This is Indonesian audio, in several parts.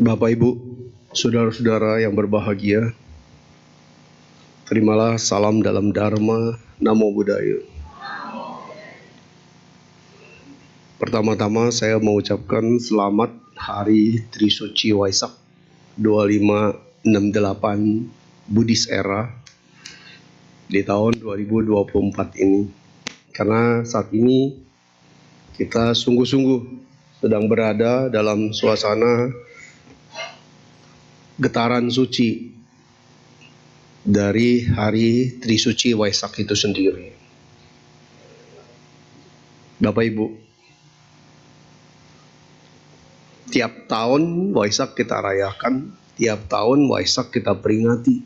Bapak Ibu, saudara-saudara yang berbahagia, terimalah salam dalam Dharma, Namo Buddhaya. Pertama-tama saya mengucapkan selamat Hari Trisuci Waisak 2568 Buddhist Era di tahun 2024 ini. Karena saat ini kita sungguh-sungguh sedang berada dalam suasana getaran suci dari hari Trisuci Waisak itu sendiri. Bapak Ibu, tiap tahun Waisak kita rayakan, tiap tahun Waisak kita peringati.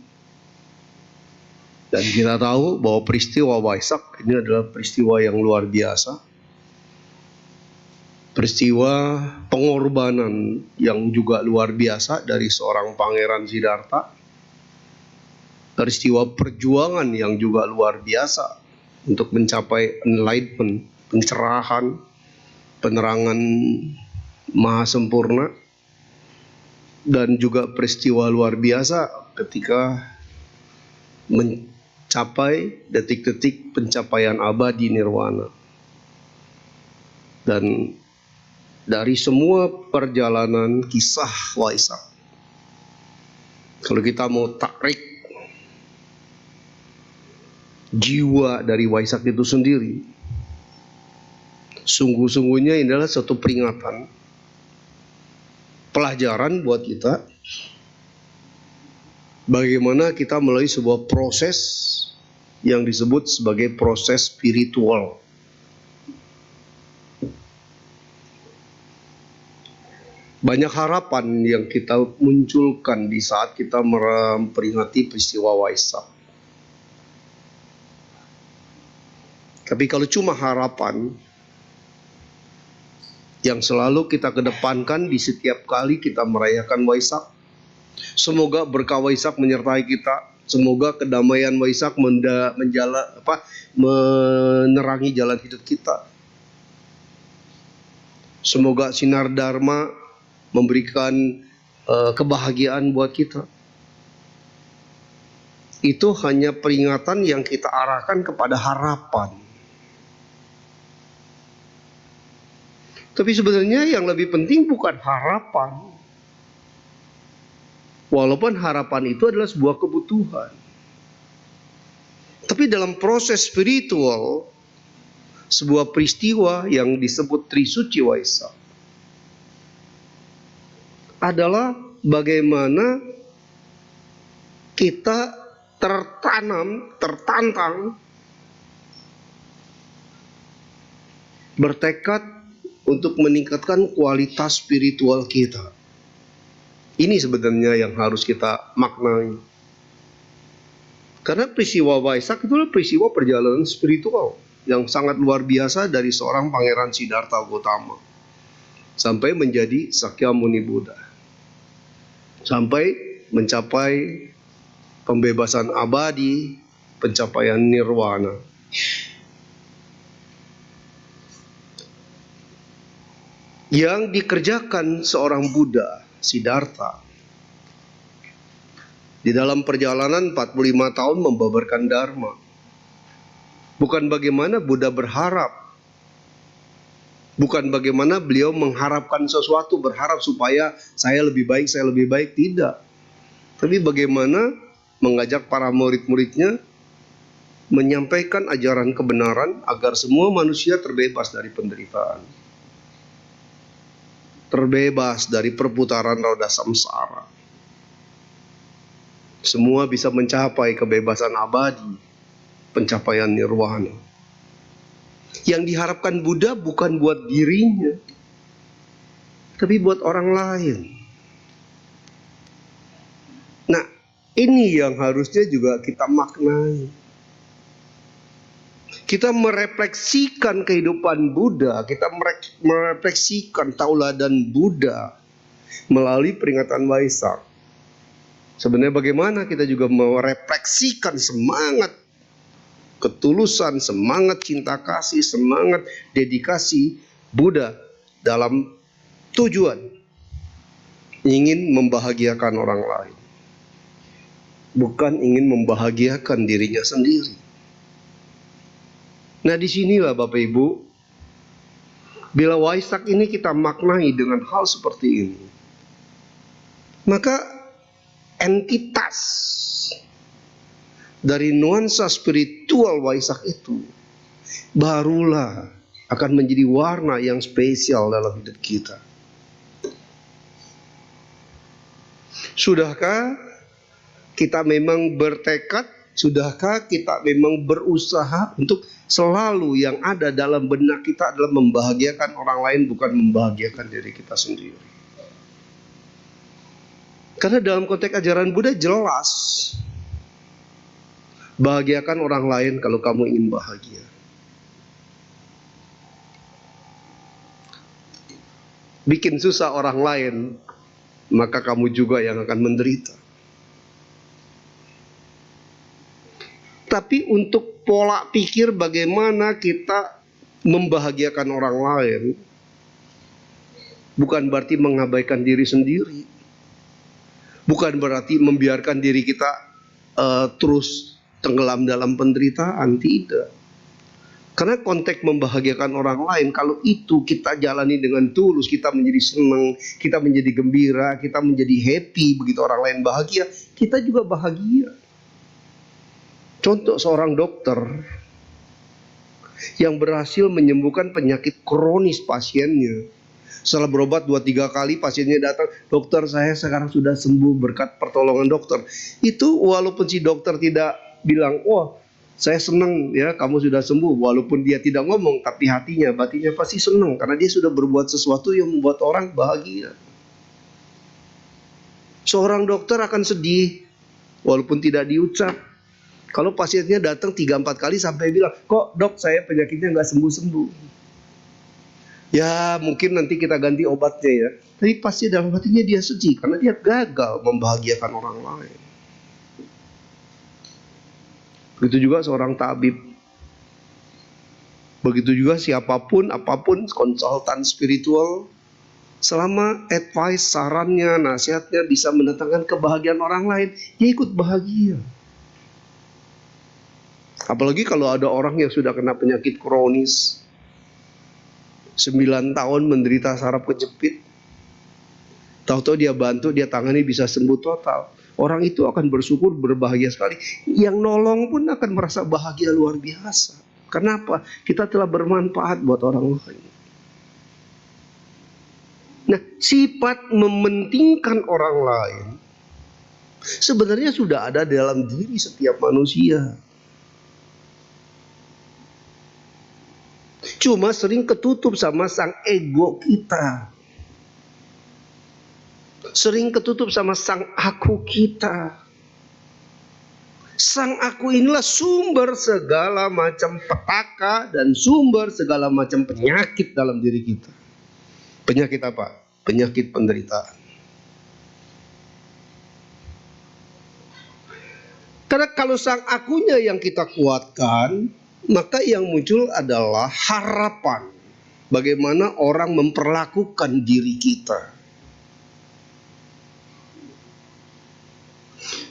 Dan kita tahu bahwa peristiwa Waisak ini adalah peristiwa yang luar biasa. Peristiwa pengorbanan yang juga luar biasa dari seorang Pangeran Siddhartha. Peristiwa perjuangan yang juga luar biasa untuk mencapai enlightenment, pencerahan, penerangan maha sempurna. Dan juga peristiwa luar biasa ketika mencapai detik-detik pencapaian abadi nirwana. Dan dari semua perjalanan kisah Waisak, kalau kita mau tarik jiwa dari Waisak itu sendiri, sungguh-sungguhnya ini adalah satu peringatan, pelajaran buat kita, bagaimana kita melalui sebuah proses yang disebut sebagai proses spiritual. Banyak harapan yang kita munculkan di saat kita memperingati peristiwa Waisak. Tapi kalau cuma harapan yang selalu kita kedepankan di setiap kali kita merayakan Waisak, semoga berkah Waisak menyertai kita, semoga kedamaian Waisak menerangi jalan hidup kita. Semoga sinar Dharma memberikan kebahagiaan buat kita. Itu hanya peringatan yang kita arahkan kepada harapan. Tapi sebenarnya yang lebih penting bukan harapan. Walaupun harapan itu adalah sebuah kebutuhan. Tapi dalam proses spiritual, sebuah peristiwa yang disebut Trisuci Waisak adalah bagaimana kita tertantang, bertekad untuk meningkatkan kualitas spiritual kita. Ini sebenarnya yang harus kita maknai. Karena peristiwa Waisak itu adalah peristiwa perjalanan spiritual yang sangat luar biasa dari seorang Pangeran Siddhartha Gautama sampai menjadi Sakyamuni Buddha, sampai mencapai pembebasan abadi, pencapaian nirwana. Yang dikerjakan seorang Buddha, Siddhartha, di dalam perjalanan 45 tahun membabarkan Dharma. Bukan bagaimana Buddha berharap, bukan bagaimana beliau mengharapkan sesuatu, berharap supaya saya lebih baik, tidak. Tapi bagaimana mengajak para murid-muridnya menyampaikan ajaran kebenaran agar semua manusia terbebas dari penderitaan, terbebas dari perputaran roda samsara. Semua bisa mencapai kebebasan abadi, pencapaian nirwana. Yang diharapkan Buddha bukan buat dirinya, tapi buat orang lain. Nah, ini yang harusnya juga kita maknai. Kita merefleksikan kehidupan Buddha, kita merefleksikan tauladan Buddha melalui peringatan Waisak. Sebenarnya bagaimana kita juga merefleksikan semangat ketulusan, semangat cinta kasih, semangat dedikasi Buddha dalam tujuan ingin membahagiakan orang lain, bukan ingin membahagiakan dirinya sendiri. Nah, disinilah Bapak Ibu, bila Waisak ini kita maknai dengan hal seperti ini, maka entitas dari nuansa spiritual Waisak itu barulah akan menjadi warna yang spesial dalam hidup kita. Sudahkah kita memang bertekad? Sudahkah kita memang berusaha untuk selalu yang ada dalam benak kita adalah membahagiakan orang lain, bukan membahagiakan diri kita sendiri? Karena dalam konteks ajaran Buddha jelas, bahagiakan orang lain kalau kamu ingin bahagia. Bikin susah orang lain, maka kamu juga yang akan menderita. Tapi untuk pola pikir bagaimana kita membahagiakan orang lain, bukan berarti mengabaikan diri sendiri. Bukan berarti membiarkan diri kita terus tenggelam dalam penderitaan, tidak. Karena konteks membahagiakan orang lain, kalau itu kita jalani dengan tulus, kita menjadi senang, kita menjadi gembira, kita menjadi happy, begitu orang lain bahagia, kita juga bahagia. Contoh seorang dokter yang berhasil menyembuhkan penyakit kronis pasiennya. Setelah berobat 2-3 kali, pasiennya datang, dokter saya sekarang sudah sembuh berkat pertolongan dokter. Itu walaupun si dokter tidak bilang, wah saya senang ya kamu sudah sembuh. Walaupun dia tidak ngomong, tapi hatinya, batinnya pasti senang. Karena dia sudah berbuat sesuatu yang membuat orang bahagia. Seorang dokter akan sedih, walaupun tidak diucap. Kalau pasiennya datang 3-4 kali sampai bilang, kok dok saya penyakitnya nggak sembuh-sembuh. Ya mungkin nanti kita ganti obatnya ya. Tapi pasti dalam hatinya dia sedih karena dia gagal membahagiakan orang lain. Begitu juga seorang tabib. Begitu juga siapapun, apapun, konsultan spiritual. Selama advice, sarannya, nasihatnya bisa mendatangkan kebahagiaan orang lain, dia ikut bahagia. Apalagi kalau ada orang yang sudah kena penyakit kronis, 9 tahun menderita saraf kejepit, tahu-tahu dia bantu, dia tangani bisa sembuh total. Orang itu akan bersyukur, berbahagia sekali. Yang nolong pun akan merasa bahagia luar biasa. Kenapa? Kita telah bermanfaat buat orang lain. Nah, sifat mementingkan orang lain sebenarnya sudah ada dalam diri setiap manusia. Cuma sering ketutup sama sang ego kita. Sering ketutup sama sang aku kita. Sang aku inilah sumber segala macam petaka dan sumber segala macam penyakit dalam diri kita. Penyakit apa? Penyakit penderitaan. Karena kalau sang akunya yang kita kuatkan, maka yang muncul adalah harapan. Bagaimana orang memperlakukan diri kita.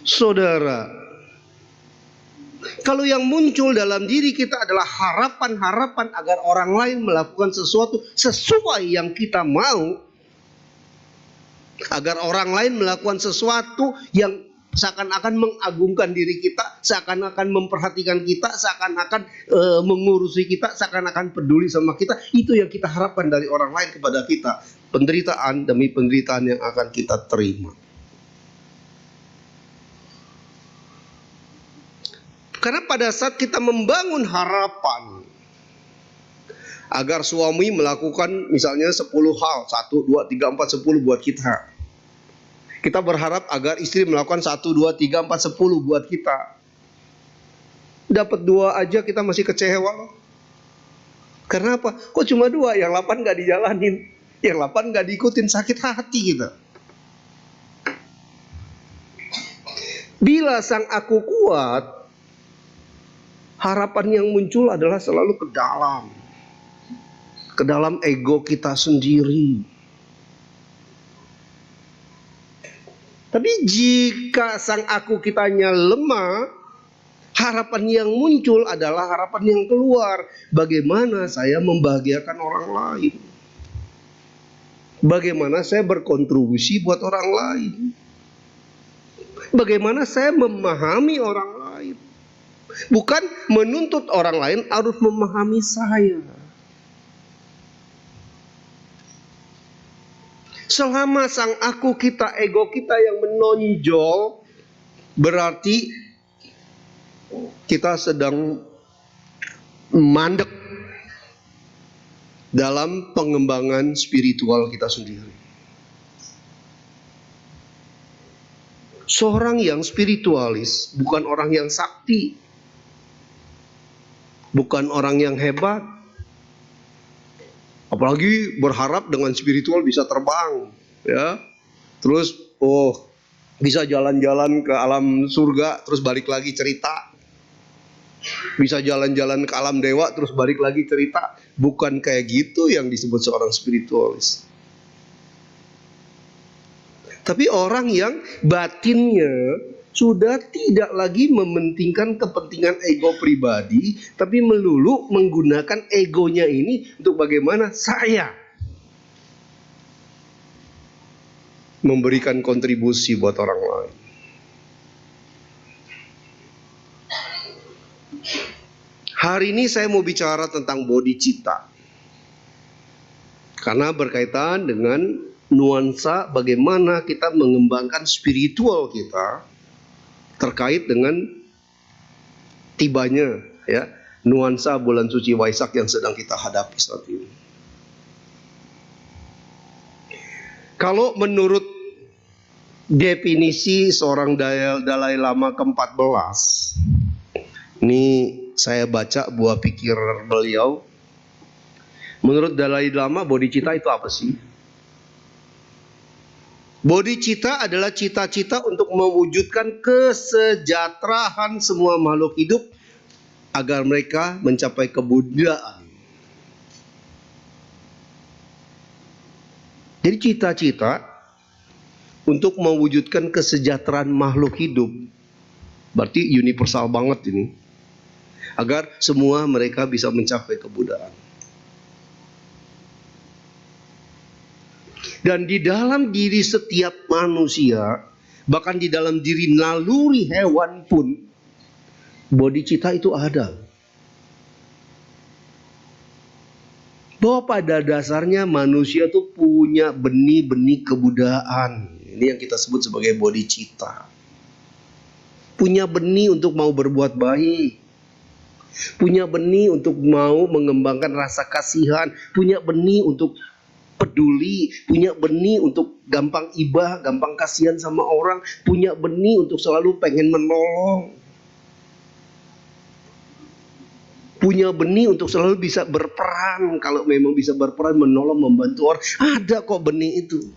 Saudara, kalau yang muncul dalam diri kita adalah harapan-harapan agar orang lain melakukan sesuatu sesuai yang kita mau, agar orang lain melakukan sesuatu yang seakan-akan mengagungkan diri kita, seakan-akan memperhatikan kita, seakan-akan mengurusi kita, seakan-akan peduli sama kita, itu yang kita harapkan dari orang lain kepada kita. Penderitaan demi penderitaan yang akan kita terima. Karena pada saat kita membangun harapan Agar suami melakukan misalnya 10 hal, 1, 2, 3, 4, 10 buat kita. Kita berharap agar istri melakukan 1, 2, 3, 4, 10 buat kita. Dapat 2 aja kita masih kecewa loh. Karena apa? Kok cuma 2, yang 8 gak dijalanin, yang 8 gak diikutin, sakit hati kita. Bila sang aku kuat, harapan yang muncul adalah selalu ke dalam ego kita sendiri. Tapi jika sang aku kitanya lemah, harapan yang muncul adalah harapan yang keluar. Bagaimana saya membahagiakan orang lain? Bagaimana saya berkontribusi buat orang lain? Bagaimana saya memahami orang lain? Bukan menuntut orang lain harus memahami saya. Selama sang aku kita, ego kita yang menonjol, berarti kita sedang mandek dalam pengembangan spiritual kita sendiri. Seorang yang spiritualis bukan orang yang sakti, bukan orang yang hebat, apalagi berharap dengan spiritual bisa terbang, ya. Terus bisa jalan-jalan ke alam surga terus balik lagi cerita. Bisa jalan-jalan ke alam dewa terus balik lagi cerita. Bukan kayak gitu yang disebut seorang spiritualis. Tapi orang yang batinnya sudah tidak lagi mementingkan kepentingan ego pribadi, tapi melulu menggunakan egonya ini untuk bagaimana saya memberikan kontribusi buat orang lain. Hari ini saya mau bicara tentang bodhicitta, karena berkaitan dengan nuansa bagaimana kita mengembangkan spiritual kita terkait dengan tibanya, ya, nuansa bulan suci Waisak yang sedang kita hadapi saat ini. Kalau menurut definisi seorang Dalai Lama ke-14, ini saya baca buah pikir beliau. Menurut Dalai Lama, bodhicitta itu apa sih? Bodhicitta adalah cita-cita untuk mewujudkan kesejahteraan semua makhluk hidup agar mereka mencapai kebuddhaan. Jadi cita-cita untuk mewujudkan kesejahteraan makhluk hidup, berarti universal banget ini, agar semua mereka bisa mencapai kebuddhaan. Dan di dalam diri setiap manusia, bahkan di dalam diri naluri hewan pun, bodhicitta itu ada. Bahwa pada dasarnya manusia itu punya benih-benih kebuddhaan. Ini yang kita sebut sebagai bodhicitta. Punya benih untuk mau berbuat baik. Punya benih untuk mau mengembangkan rasa kasihan. Punya benih untuk peduli, punya benih untuk gampang iba, gampang kasihan sama orang, punya benih untuk selalu pengen menolong, punya benih untuk selalu bisa berperan, kalau memang bisa berperan menolong, membantu orang. Ada kok benih itu.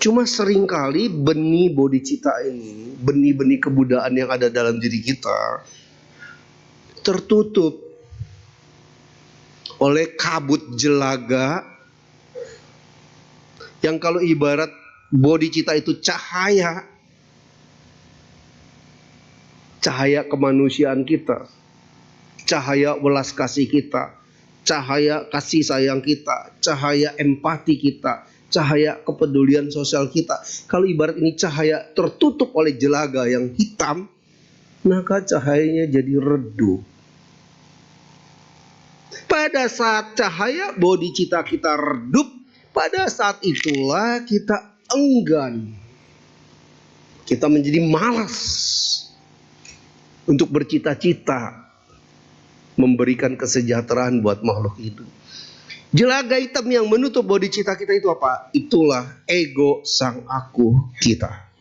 Cuma seringkali benih bodhicitta ini, benih-benih kebuddhaan yang ada dalam diri kita, tertutup oleh kabut jelaga yang kalau ibarat bodhicitta itu cahaya kemanusiaan kita, cahaya welas kasih kita, cahaya kasih sayang kita, cahaya empati kita, cahaya kepedulian sosial kita. Kalau ibarat ini cahaya tertutup oleh jelaga yang hitam, maka cahayanya jadi redup. Pada saat cahaya bodhicitta kita redup, pada saat itulah kita enggan. Kita menjadi malas untuk bercita-cita. memberikan kesejahteraan buat makhluk hidup. Jelaga hitam yang menutup bodhicitta kita itu apa? Itulah ego sang aku kita.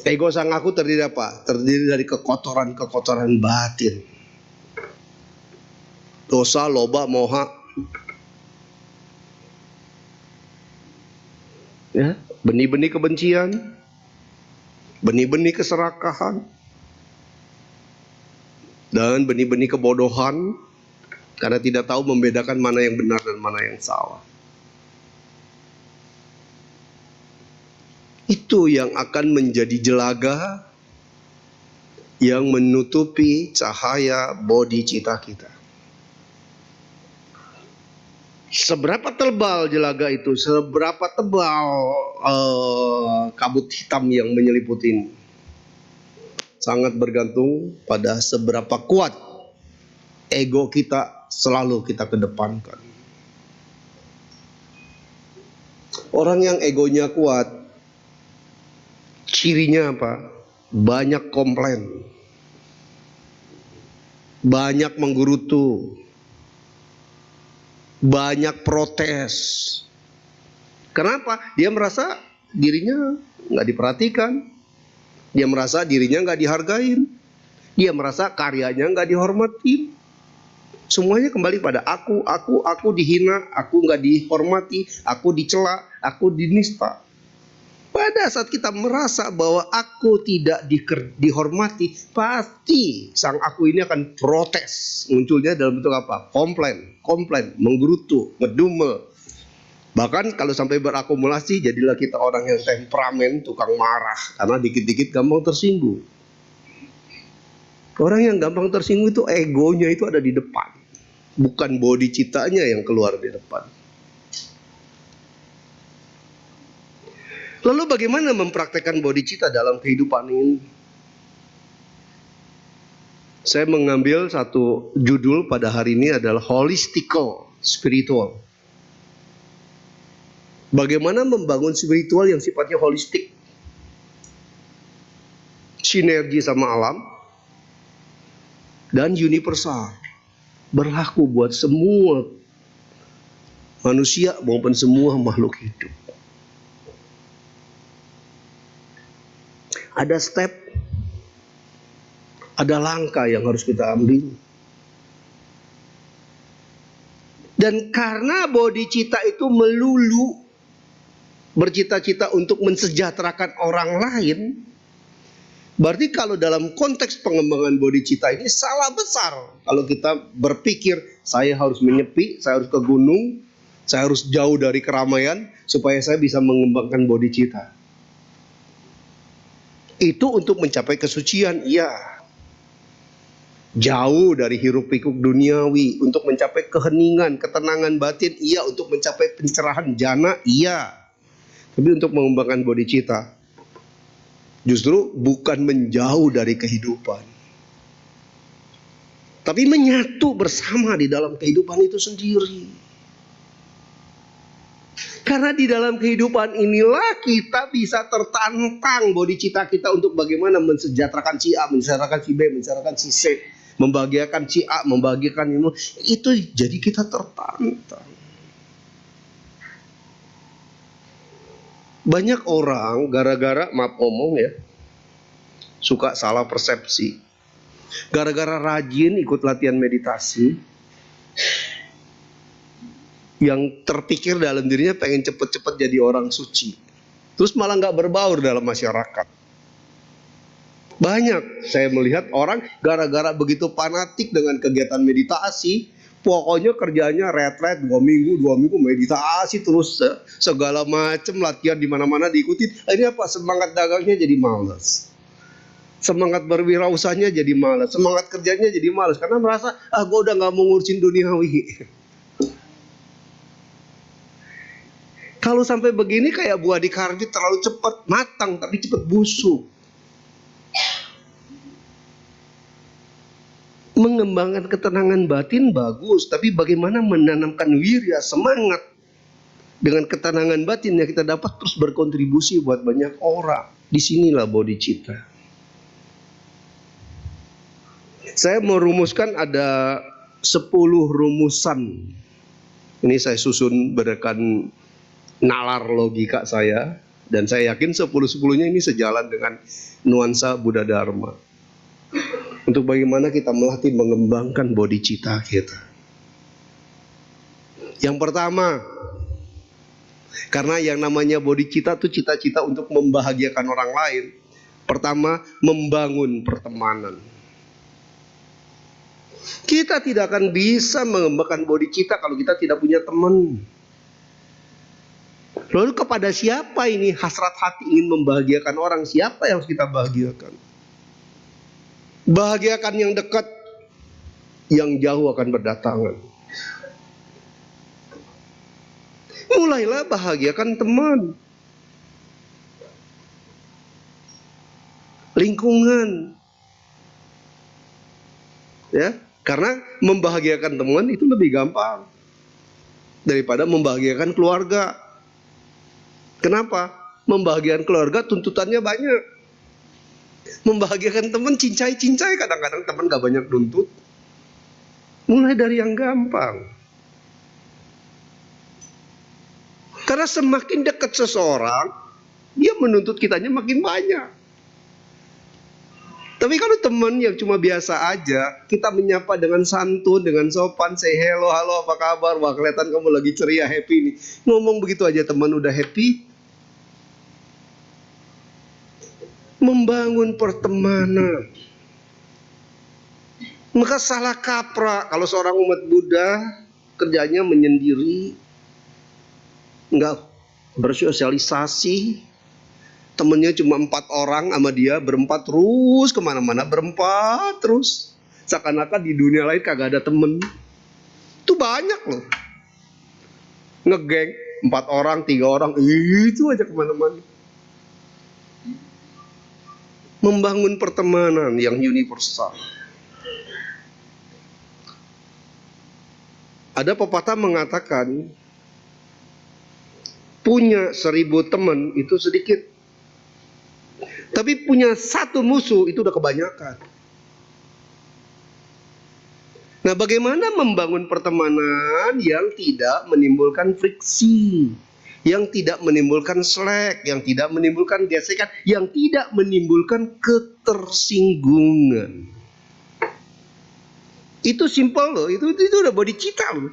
Ego sang aku terdiri apa? Terdiri dari kekotoran-kekotoran batin. Dosa, loba, moha. Ya, benih-benih kebencian, benih-benih keserakahan, dan benih-benih kebodohan, karena tidak tahu membedakan mana yang benar dan mana yang salah. Itu yang akan menjadi jelaga yang menutupi cahaya bodhicitta kita. Seberapa tebal jelaga itu, seberapa tebal kabut hitam yang menyeliputi ini, sangat bergantung pada seberapa kuat ego kita selalu kita kedepankan. Orang yang egonya kuat, cirinya apa? Banyak komplain, banyak menggerutu, banyak protes. Kenapa? Dia merasa dirinya nggak diperhatikan, dia merasa dirinya nggak dihargain, dia merasa karyanya nggak dihormati. Semuanya kembali pada aku dihina, aku nggak dihormati, aku dicela, aku dinista. Pada saat kita merasa bahwa aku tidak dihormati, pasti sang aku ini akan protes. Munculnya dalam bentuk apa? Komplain, menggerutu, ngedumel. Bahkan kalau sampai berakumulasi, jadilah kita orang yang temperamen, tukang marah, karena dikit-dikit gampang tersinggung. Orang yang gampang tersinggung itu egonya itu ada di depan, bukan bodhicittanya yang keluar di depan. Lalu bagaimana mempraktekkan bodhicitta dalam kehidupan ini? Saya mengambil satu judul pada hari ini adalah holistical spiritual. Bagaimana membangun spiritual yang sifatnya holistik, sinergi sama alam, dan universal, berlaku buat semua manusia maupun semua makhluk hidup. Ada step, ada langkah yang harus kita ambil. Dan karena bodhicitta itu melulu bercita-cita untuk mensejahterakan orang lain, berarti kalau dalam konteks pengembangan bodhicitta ini salah besar kalau kita berpikir saya harus menyepi, saya harus ke gunung, saya harus jauh dari keramaian supaya saya bisa mengembangkan bodhicitta. Itu untuk mencapai kesucian, iya. Jauh dari hiruk pikuk duniawi, untuk mencapai keheningan, ketenangan batin, iya. Untuk mencapai pencerahan jana, iya. Tapi untuk mengembangkan bodhicitta, justru bukan menjauh dari kehidupan, tapi menyatu bersama di dalam kehidupan itu sendiri. Karena di dalam kehidupan inilah kita bisa tertantang bodhicitta kita untuk bagaimana mensejahterakan si A, mensejahterakan si B, mensejahterakan si C, membahagiakan si A, membahagiakan ini. Itu jadi kita tertantang. Banyak orang gara-gara, maaf ngomong ya, suka salah persepsi. Gara-gara rajin ikut latihan meditasi, yang terpikir dalam dirinya pengen cepet-cepet jadi orang suci, terus malah nggak berbaur dalam masyarakat. Banyak saya melihat orang gara-gara begitu fanatik dengan kegiatan meditasi, pokoknya kerjanya retret 2 minggu meditasi terus, segala macam latihan di mana-mana diikuti. Akhirnya apa? Semangat dagangnya jadi malas, semangat berwirausahanya jadi malas, semangat kerjanya jadi malas karena merasa gue udah nggak mau ngurusin duniawi. Kalau sampai begini kayak buah di karbit, terlalu cepat matang tapi cepat busuk. Mengembangkan ketenangan batin bagus, tapi bagaimana menanamkan wirya, semangat dengan ketenangan batin yang kita dapat terus berkontribusi buat banyak orang. Disinilah bodhicitta. Saya merumuskan ada 10 rumusan. Ini saya susun berdasarkan nalar logika saya, dan saya yakin 10-10-nya ini sejalan dengan nuansa Buddha Dharma. Untuk bagaimana kita melatih mengembangkan bodhicitta kita. Yang pertama, karena yang namanya bodhicitta itu cita-cita untuk membahagiakan orang lain. Pertama, membangun pertemanan. Kita tidak akan bisa mengembangkan bodhicitta kalau kita tidak punya teman. Lalu kepada siapa ini hasrat hati ingin membahagiakan orang? Siapa yang harus kita bahagiakan? Bahagiakan yang dekat, yang jauh akan berdatangan. Mulailah bahagiakan teman, lingkungan, ya, karena membahagiakan teman itu lebih gampang daripada membahagiakan keluarga. Kenapa? Membahagiakan keluarga tuntutannya banyak. Membahagiakan teman cincai-cincai, kadang-kadang teman gak banyak nuntut. Mulai dari yang gampang. Karena semakin dekat seseorang, dia menuntut kitanya makin banyak. Tapi kalau teman yang cuma biasa aja, kita menyapa dengan santun, dengan sopan, say hello, halo apa kabar, wah kelihatan kamu lagi ceria, happy nih. Ngomong begitu aja teman udah happy. Membangun pertemanan. Maka salah kaprah kalau seorang umat Buddha kerjanya menyendiri, nggak bersosialisasi, temennya cuma 4 orang sama dia, berempat terus kemana-mana, berempat terus, seakan-akan di dunia lain kagak ada temen. Itu banyak loh, ngegeng 4 orang, 3 orang, itu aja kemana-mana. Membangun pertemanan yang universal. Ada pepatah mengatakan, punya 1000 teman itu sedikit, tapi punya 1 musuh itu udah kebanyakan. Nah, bagaimana membangun pertemanan yang tidak menimbulkan friksi, yang tidak menimbulkan slack, yang tidak menimbulkan gesekan, yang tidak menimbulkan ketersinggungan. Itu simple loh, itu udah bodhicitta loh.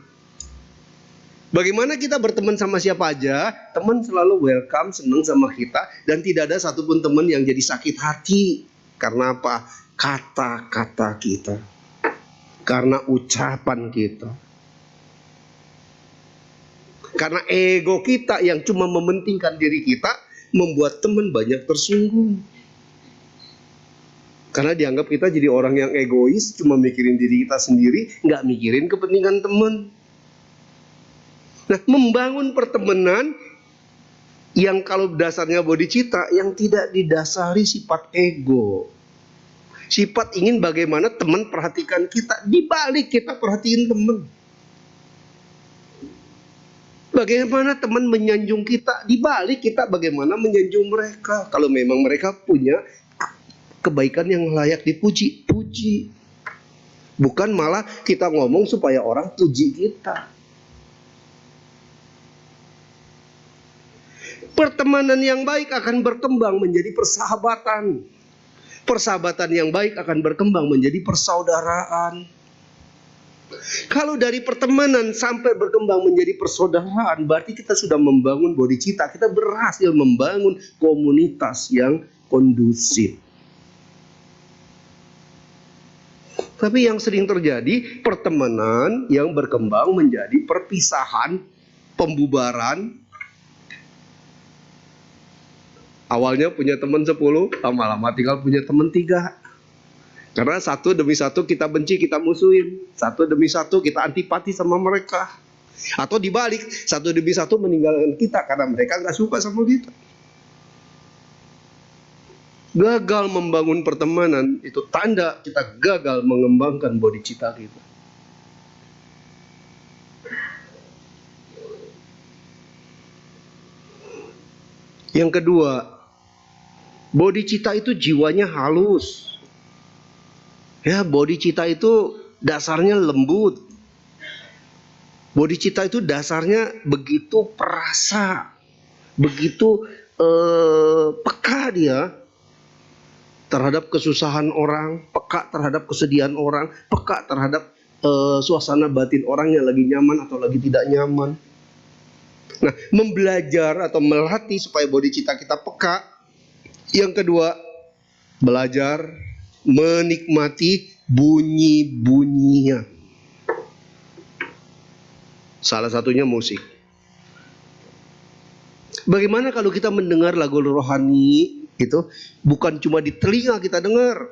Bagaimana kita berteman sama siapa aja, teman selalu welcome, senang sama kita, dan tidak ada satupun teman yang jadi sakit hati. Karena apa? Kata-kata kita, karena ucapan kita, karena ego kita yang cuma mementingkan diri kita, membuat teman banyak tersinggung. Karena dianggap kita jadi orang yang egois, cuma mikirin diri kita sendiri, nggak mikirin kepentingan teman. Nah, membangun pertemanan yang kalau dasarnya bodhicitta, yang tidak didasari sifat ego. Sifat ingin bagaimana teman perhatikan kita, dibalik kita perhatiin teman. Bagaimana teman menyanjung kita, dibalik kita bagaimana menyanjung mereka. Kalau memang mereka punya kebaikan yang layak dipuji, puji. Bukan malah kita ngomong supaya orang puji kita. Pertemanan yang baik akan berkembang menjadi persahabatan. Persahabatan yang baik akan berkembang menjadi persaudaraan. Kalau dari pertemanan sampai berkembang menjadi persaudaraan, berarti kita sudah membangun bodhicitta. Kita berhasil membangun komunitas yang kondusif. Tapi yang sering terjadi, pertemanan yang berkembang menjadi perpisahan, pembubaran. Awalnya punya teman 10, lama-lama tinggal punya teman 3. Karena satu demi satu kita benci, kita musuhin. Satu demi satu kita antipati sama mereka. Atau dibalik, satu demi satu meninggalkan kita karena mereka gak suka sama kita. Gagal membangun pertemanan itu tanda kita gagal mengembangkan bodhicitta kita. Yang kedua, bodhicitta itu jiwanya halus. Ya, bodhicitta itu dasarnya lembut. Bodhicitta itu dasarnya begitu perasa, begitu peka dia terhadap kesusahan orang, peka terhadap kesedihan orang, peka terhadap suasana batin orang yang lagi nyaman atau lagi tidak nyaman. Nah, membelajar atau melatih supaya bodhicitta kita peka. Yang kedua, belajar menikmati bunyi-bunyian. Salah satunya musik. Bagaimana kalau kita mendengar lagu rohani itu bukan cuma di telinga kita dengar,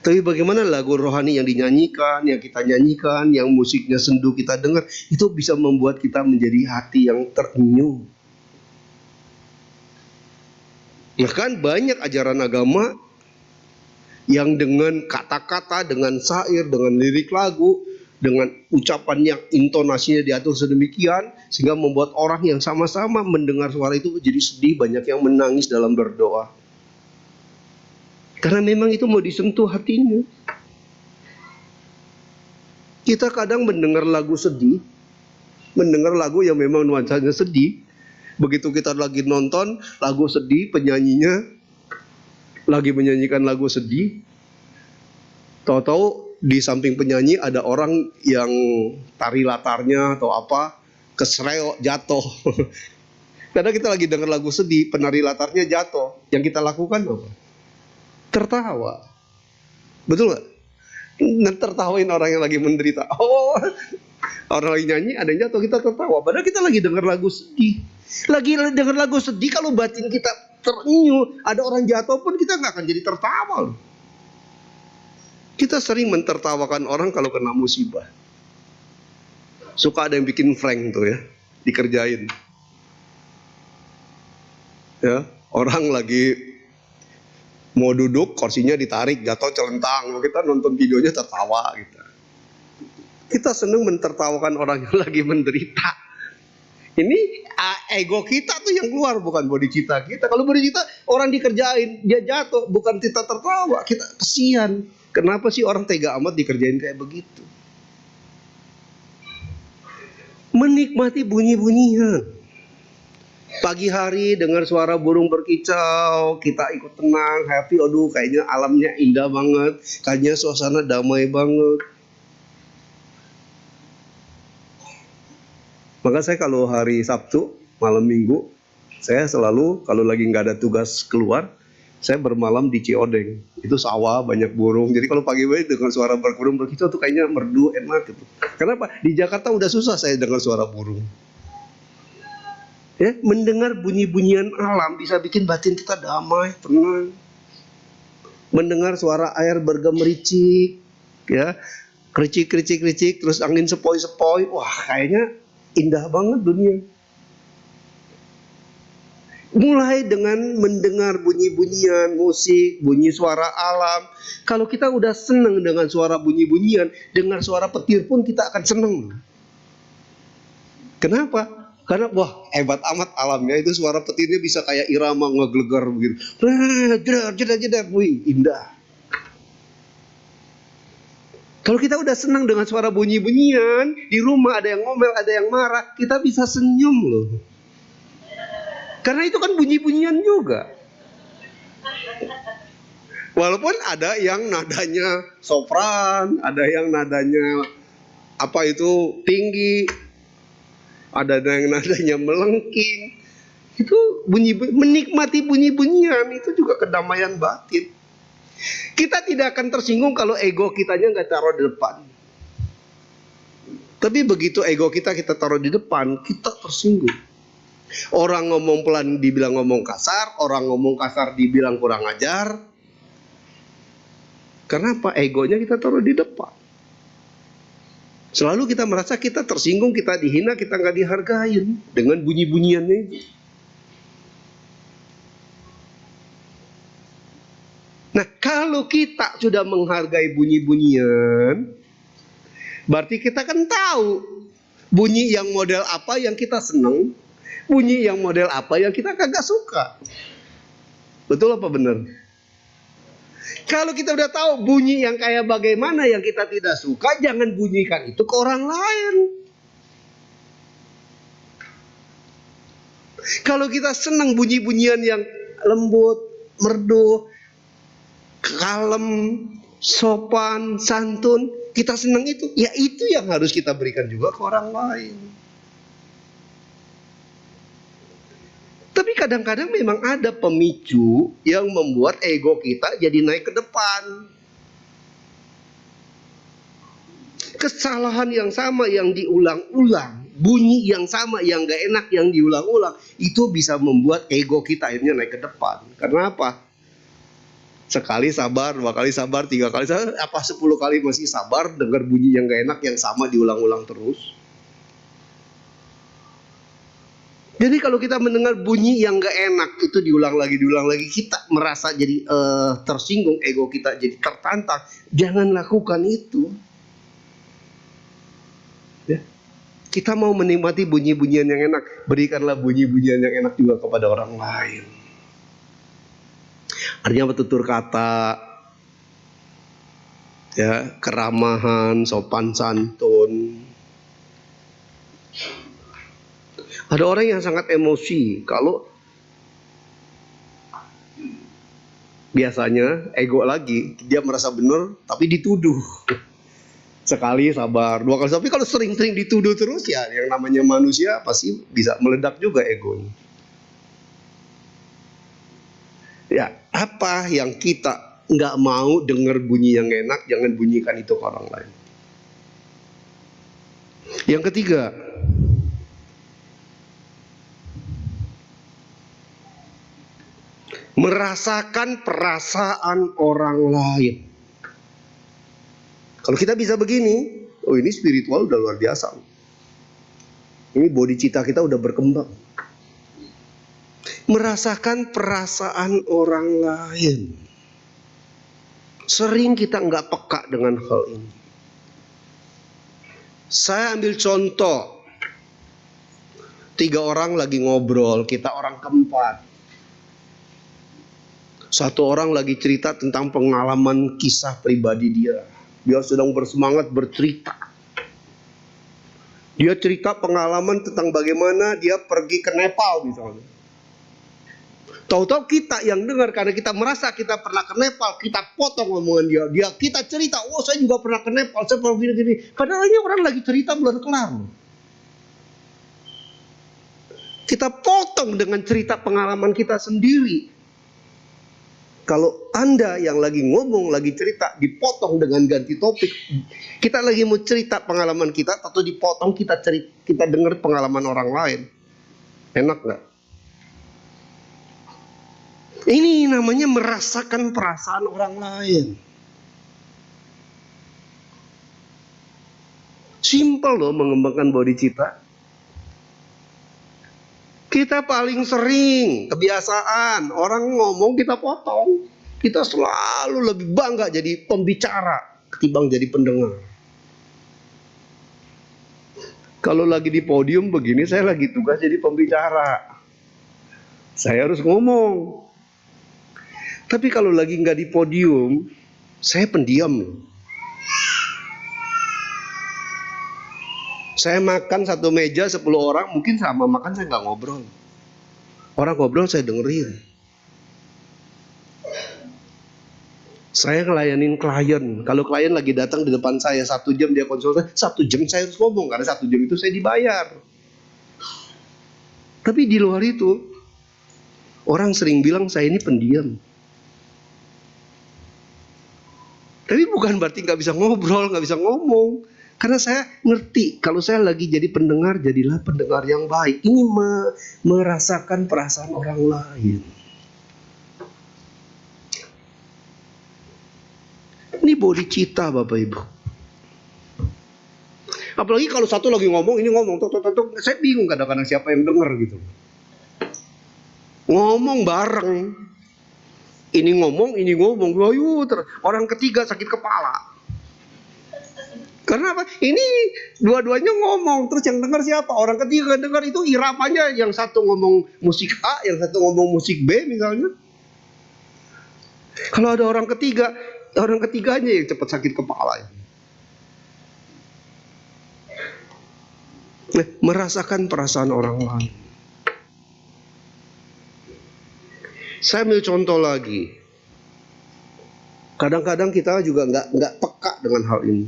tapi bagaimana lagu rohani yang dinyanyikan, yang kita nyanyikan, yang musiknya sendu kita dengar, itu bisa membuat kita menjadi hati yang terenyuh. Ya kan, banyak ajaran agama yang dengan kata-kata, dengan syair, dengan lirik lagu, dengan ucapan yang intonasinya diatur sedemikian, sehingga membuat orang yang sama-sama mendengar suara itu jadi sedih, banyak yang menangis dalam berdoa. Karena memang itu mau disentuh hatinya. Kita kadang mendengar lagu sedih, mendengar lagu yang memang nuansanya sedih. Begitu kita lagi nonton lagu sedih, penyanyinya lagi menyanyikan lagu sedih, tahu-tahu di samping penyanyi ada orang yang tari latarnya atau apa, kesreo, jatuh. Karena kita lagi dengar lagu sedih, penari latarnya jatuh. Yang kita lakukan apa? Tertawa. Betul nggak? Tertawain orang yang lagi menderita. Oh, orang lagi nyanyi, ada yang jatuh, kita tertawa. Padahal kita lagi dengar lagu sedih. Lagi dengar lagu sedih, kalau batin kita terenyuh, ada orang jatuh pun kita nggak akan jadi tertawa. Kita sering mentertawakan orang kalau kena musibah. Suka ada yang bikin prank tuh ya, dikerjain. Ya, orang lagi mau duduk, kursinya ditarik, jatuh celentang. Kita nonton videonya tertawa gitu. Kita senang mentertawakan orang yang lagi menderita. Ini ego kita tuh yang keluar, bukan bodhicitta kita. Kalau bodhicitta, orang dikerjain, dia jatuh, bukan kita tertawa, kita kesian. Kenapa sih orang tega amat dikerjain kayak begitu? Menikmati bunyi-bunyian. Pagi hari dengar suara burung berkicau, kita ikut tenang, happy, aduh kayaknya alamnya indah banget, kayaknya suasana damai banget. Maka saya kalau hari Sabtu, malam Minggu, saya selalu kalau lagi nggak ada tugas keluar, saya bermalam di Ciodeng. Itu sawah, banyak burung. Jadi kalau pagi-pagi dengan suara burung berkicau tuh kayaknya merdu, enak gitu. Kenapa? Di Jakarta udah susah saya dengar suara burung. Ya, mendengar bunyi-bunyian alam bisa bikin batin kita damai, tenang. Mendengar suara air bergemericik, ya, kericik, terus angin sepoi-sepoi, wah kayaknya indah banget dunia. Mulai dengan mendengar bunyi-bunyian musik, bunyi suara alam. Kalau kita udah senang dengan suara bunyi-bunyian, dengar suara petir pun kita akan senang. Kenapa? Karena wah hebat amat alamnya, itu suara petirnya bisa kayak irama ngegelegar begitu. Jeder, wih indah. Kalau kita udah senang dengan suara bunyi-bunyian, di rumah ada yang ngomel, ada yang marah, kita bisa senyum loh. Karena itu kan bunyi-bunyian juga. Walaupun ada yang nadanya sopran, ada yang nadanya apa itu tinggi, ada yang nadanya melengking. Itu menikmati bunyi-bunyian itu juga kedamaian batin. Kita tidak akan tersinggung kalau ego kitanya nggak taruh di depan. Tapi begitu ego kita taruh di depan, kita tersinggung. Orang ngomong pelan dibilang ngomong kasar, orang ngomong kasar dibilang kurang ajar. Kenapa? Egonya kita taruh di depan. Selalu kita merasa kita tersinggung, kita dihina, kita nggak dihargain dengan bunyi-bunyiannya itu. Nah, kalau kita sudah menghargai bunyi-bunyian, berarti kita kan tahu bunyi yang model apa yang kita senang, bunyi yang model apa yang kita kagak suka. Betul apa benar? Kalau kita udah tahu bunyi yang kayak bagaimana yang kita tidak suka, jangan bunyikan itu ke orang lain. Kalau kita senang bunyi-bunyian yang lembut, merdu, kalem, sopan, santun, kita senang itu, ya itu yang harus kita berikan juga ke orang lain. Tapi kadang-kadang memang ada pemicu yang membuat ego kita jadi naik ke depan. Kesalahan yang sama yang diulang-ulang, bunyi yang sama yang gak enak yang diulang-ulang, itu bisa membuat ego kita akhirnya naik ke depan. Karena apa? Sekali sabar, 2 kali sabar, 3 kali sabar, apa 10 kali masih sabar dengar bunyi yang gak enak yang sama diulang-ulang terus. Jadi kalau kita mendengar bunyi yang gak enak itu diulang lagi, kita merasa jadi tersinggung, ego kita jadi tertantang. Jangan lakukan itu. Ya. Kita mau menikmati bunyi-bunyian yang enak, berikanlah bunyi-bunyian yang enak juga kepada orang lain. Artinya bertutur kata, ya, keramahan, sopan santun. Ada orang yang sangat emosi kalau biasanya ego lagi, dia merasa benar tapi dituduh. Sekali sabar, 2 kali sabar. Tapi kalau sering-sering dituduh terus, ya yang namanya manusia pasti bisa meledak juga egonya. Ya, apa yang kita nggak mau dengar bunyi yang enak, jangan bunyikan itu ke orang lain. Yang ketiga, merasakan perasaan orang lain. Kalau kita bisa begini, oh ini spiritual udah luar biasa. Ini body cita kita udah berkembang. Merasakan perasaan orang lain. Sering kita nggak peka dengan hal ini. Saya ambil contoh. 3 orang lagi ngobrol, kita orang keempat. 1 orang lagi cerita tentang pengalaman kisah pribadi dia. Dia sedang bersemangat bercerita. Dia cerita pengalaman tentang bagaimana dia pergi ke Nepal misalnya. Tahu-tahu kita yang dengar karena kita merasa kita pernah ke Nepal, kita potong omongan dia. Kita cerita, oh saya juga pernah ke Nepal, saya pernah gini-gini. Padahal ini orang lagi cerita belum kelar. Kita potong dengan cerita pengalaman kita sendiri. Kalau Anda yang lagi ngomong, lagi cerita, dipotong dengan ganti topik. Kita lagi mau cerita pengalaman kita, atau dipotong kita dengar pengalaman orang lain. Enak gak? Ini namanya merasakan perasaan orang lain. Simpel loh mengembangkan body cita. Kita paling sering kebiasaan orang ngomong kita potong. Kita selalu lebih bangga jadi pembicara ketimbang jadi pendengar. Kalau lagi di podium begini, saya lagi tugas jadi pembicara. Saya harus ngomong. Tapi kalau lagi nggak di podium, saya pendiam loh. Saya makan satu meja 10 orang, mungkin sama makan saya nggak ngobrol. Orang ngobrol saya dengerin. Saya ngelayanin klien. Kalau klien lagi datang di depan saya 1 jam dia konsultasi, 1 jam saya harus ngomong karena 1 jam itu saya dibayar. Tapi di luar itu, orang sering bilang saya ini pendiam. Tapi bukan berarti nggak bisa ngobrol, nggak bisa ngomong. Karena saya ngerti, kalau saya lagi jadi pendengar, jadilah pendengar yang baik. Ini merasakan perasaan orang lain. Ini body cita Bapak Ibu. Apalagi kalau satu lagi ngomong, ini ngomong, tok. Saya bingung kadang-kadang siapa yang dengar gitu. Ngomong bareng. Ini ngomong, ayo orang ketiga sakit kepala. Karena apa? Ini dua-duanya ngomong, terus yang dengar siapa? Orang ketiga dengar itu iramanya, yang satu ngomong musik A, yang satu ngomong musik B misalnya. Kalau ada orang ketiga, orang ketiganya yang cepat sakit kepala. Nah, merasakan perasaan orang lain. Saya ambil contoh lagi. Kadang-kadang kita juga nggak peka dengan hal ini.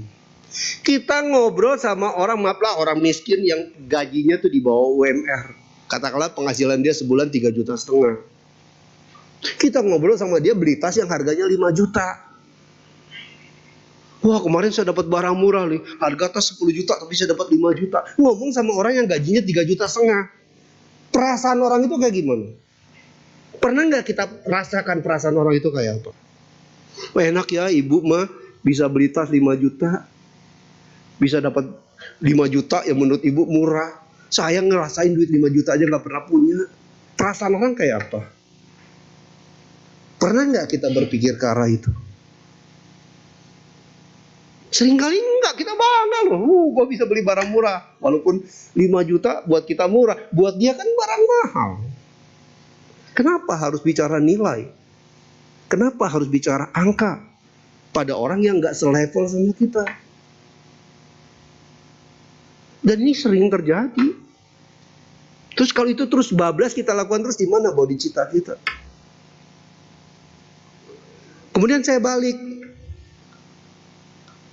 Kita ngobrol sama orang, maaflah, orang miskin yang gajinya tuh di bawah UMR. Katakanlah penghasilan dia sebulan 3,5 juta. Kita ngobrol sama dia beli tas yang harganya 5 juta. Wah, kemarin saya dapat barang murah nih, harga tas 10 juta tapi saya dapat 5 juta. Ngomong sama orang yang gajinya 3,5 juta. Perasaan orang itu kayak gimana? Pernah nggak kita rasakan perasaan orang itu kayak apa? Wah, enak ya, ibu mah bisa beli tas 5 juta. Bisa dapat 5 juta yang menurut ibu murah. Saya ngerasain duit 5 juta aja gak pernah punya. Perasaan orang kayak apa? Pernah nggak kita berpikir ke arah itu? Seringkali enggak, kita bangga loh. Gua bisa beli barang murah. Walaupun 5 juta buat kita murah, buat dia kan barang mahal. Kenapa harus bicara nilai? Kenapa harus bicara angka pada orang yang gak selevel sama kita? Dan ini sering terjadi. Terus kalau itu terus bablas kita lakukan terus, di mana body cita kita? Kemudian saya balik.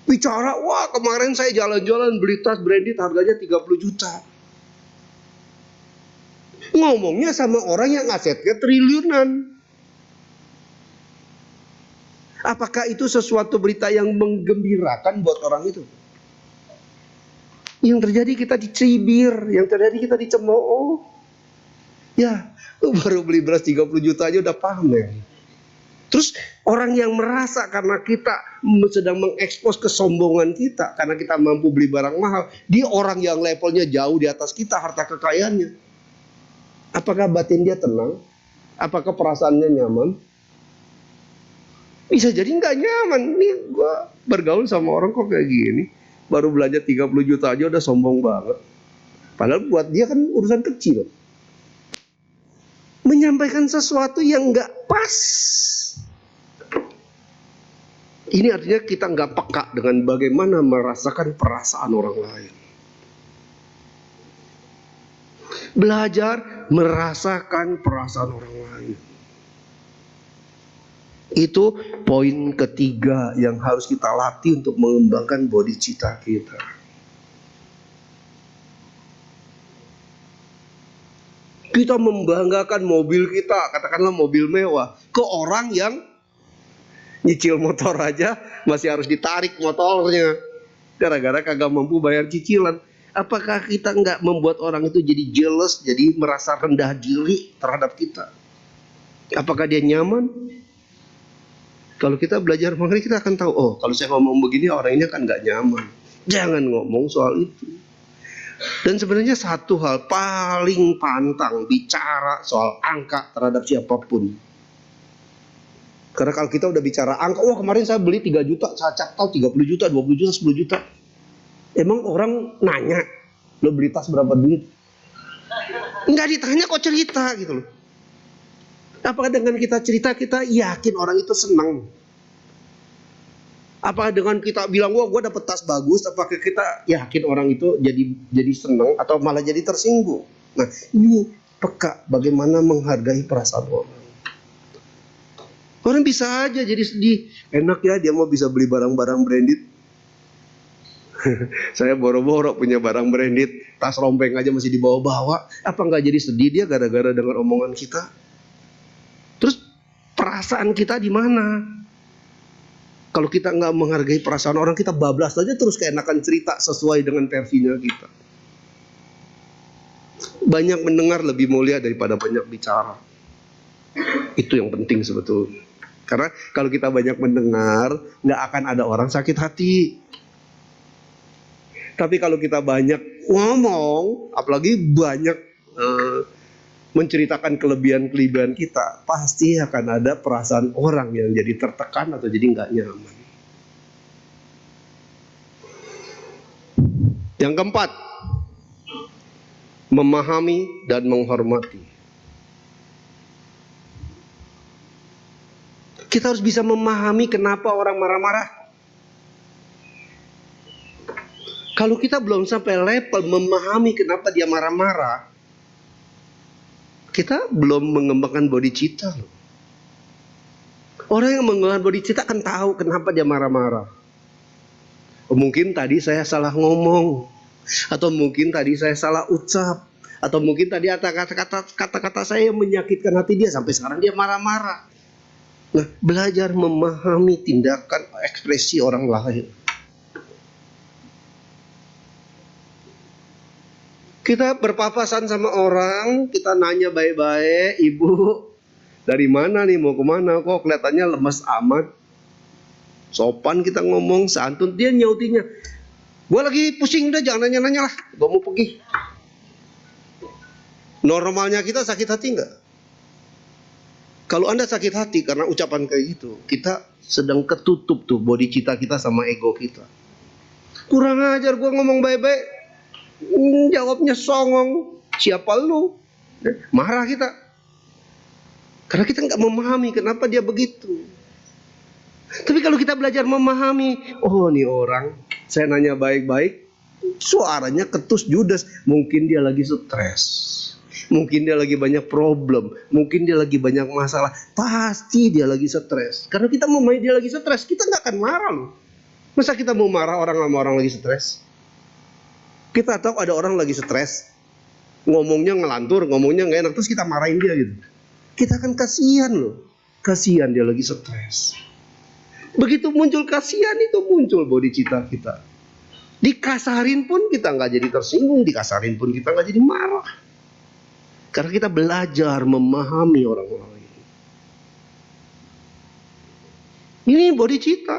Bicara, wah kemarin saya jalan-jalan beli tas branded harganya 30 juta. Ngomongnya sama orang yang asetnya triliunan. Apakah itu sesuatu berita yang menggembirakan buat orang itu? Yang terjadi kita dicibir, yang terjadi kita dicemooh. Ya, lu baru beli beras 30 juta aja udah pamer. Terus orang yang merasa karena kita sedang mengekspos kesombongan kita, karena kita mampu beli barang mahal, dia orang yang levelnya jauh di atas kita, harta kekayaannya. Apakah batin dia tenang? Apakah perasaannya nyaman? Bisa jadi nggak nyaman. Nih gue bergaul sama orang kok kayak gini. Baru belanja 30 juta aja udah sombong banget. Padahal buat dia kan urusan kecil. Menyampaikan sesuatu yang nggak pas. Ini artinya kita nggak peka dengan bagaimana merasakan perasaan orang lain. Belajar merasakan perasaan orang lain. Itu poin ketiga yang harus kita latih untuk mengembangkan body cita kita. Kita membanggakan mobil kita, katakanlah mobil mewah, ke orang yang nyicil motor aja masih harus ditarik motornya. Gara-gara kagak mampu bayar cicilan. Apakah kita nggak membuat orang itu jadi jealous, jadi merasa rendah diri terhadap kita? Apakah dia nyaman? Kalau kita belajar mengenai, kita akan tahu, oh kalau saya ngomong begini orang ini kan nggak nyaman. Jangan ngomong soal itu. Dan sebenarnya satu hal paling pantang bicara soal angka terhadap siapapun. Karena kalau kita udah bicara angka, wah kemarin saya beli 3 juta, saya tahu 30 juta, 20 juta, 10 juta. Emang orang nanya, lo beli tas berapa duit? Nggak ditanya kok cerita gitu loh. Apakah dengan kita cerita kita yakin orang itu senang? Apakah dengan kita bilang wah gue dapet tas bagus, apakah kita yakin orang itu jadi senang atau malah jadi tersinggung? Nah ini peka bagaimana menghargai perasaan orang. Orang bisa aja jadi sedih, enak ya dia mau bisa beli barang-barang branded. Saya boro-boro punya barang branded, tas rompeng aja masih dibawa-bawa. Apa nggak jadi sedih dia gara-gara dengar omongan kita? Terus perasaan kita di mana? Kalau kita nggak menghargai perasaan orang, kita bablas aja terus keenakan cerita sesuai dengan versinya kita. Banyak mendengar lebih mulia daripada banyak bicara. Itu yang penting sebetulnya. Karena kalau kita banyak mendengar, nggak akan ada orang sakit hati. Tapi kalau kita banyak ngomong, apalagi banyak menceritakan kelebihan-kelebihan kita, pasti akan ada perasaan orang yang jadi tertekan atau jadi nggak nyaman. Yang keempat, memahami dan menghormati. Kita harus bisa memahami kenapa orang marah-marah. Kalau kita belum sampai level memahami kenapa dia marah-marah, kita belum mengembangkan bodhicitta. Orang yang mengembangkan bodhicitta akan tahu kenapa dia marah-marah. Mungkin tadi saya salah ngomong, atau mungkin tadi saya salah ucap, atau mungkin tadi kata-kata saya yang menyakitkan hati dia sampai sekarang dia marah-marah. Nah, belajar memahami tindakan ekspresi orang lain. Kita berpapasan sama orang, kita nanya baik-baik, ibu dari mana nih, mau kemana, kok kelihatannya lemes amat. Sopan kita ngomong, santun, dia nyautinya, gue lagi pusing, udah jangan nanya-nanya lah, gue mau pergi. Normalnya kita sakit hati nggak? Kalau Anda sakit hati karena ucapan kayak gitu, kita sedang ketutup tuh bodhicitta kita sama ego kita. Kurang ajar, gue ngomong baik-baik, jawabnya songong, siapa lu? Marah kita. Karena kita nggak memahami kenapa dia begitu. Tapi kalau kita belajar memahami, oh nih orang, saya nanya baik-baik, suaranya ketus judes, mungkin dia lagi stres, mungkin dia lagi banyak problem, mungkin dia lagi banyak masalah, pasti dia lagi stres. Karena kita memahami dia lagi stres, kita nggak akan marah loh. Masa kita mau marah orang sama orang lagi stres? Kita tahu ada orang lagi stres, ngomongnya ngelantur, ngomongnya nggak enak, terus kita marahin dia gitu. Kita akan kasihan loh, kasihan dia lagi stres. Begitu muncul kasihan, itu muncul bodhicitta kita. Dikasarin pun kita nggak jadi tersinggung, dikasarin pun kita nggak jadi marah. Karena kita belajar memahami orang lain. Ini bodhicitta.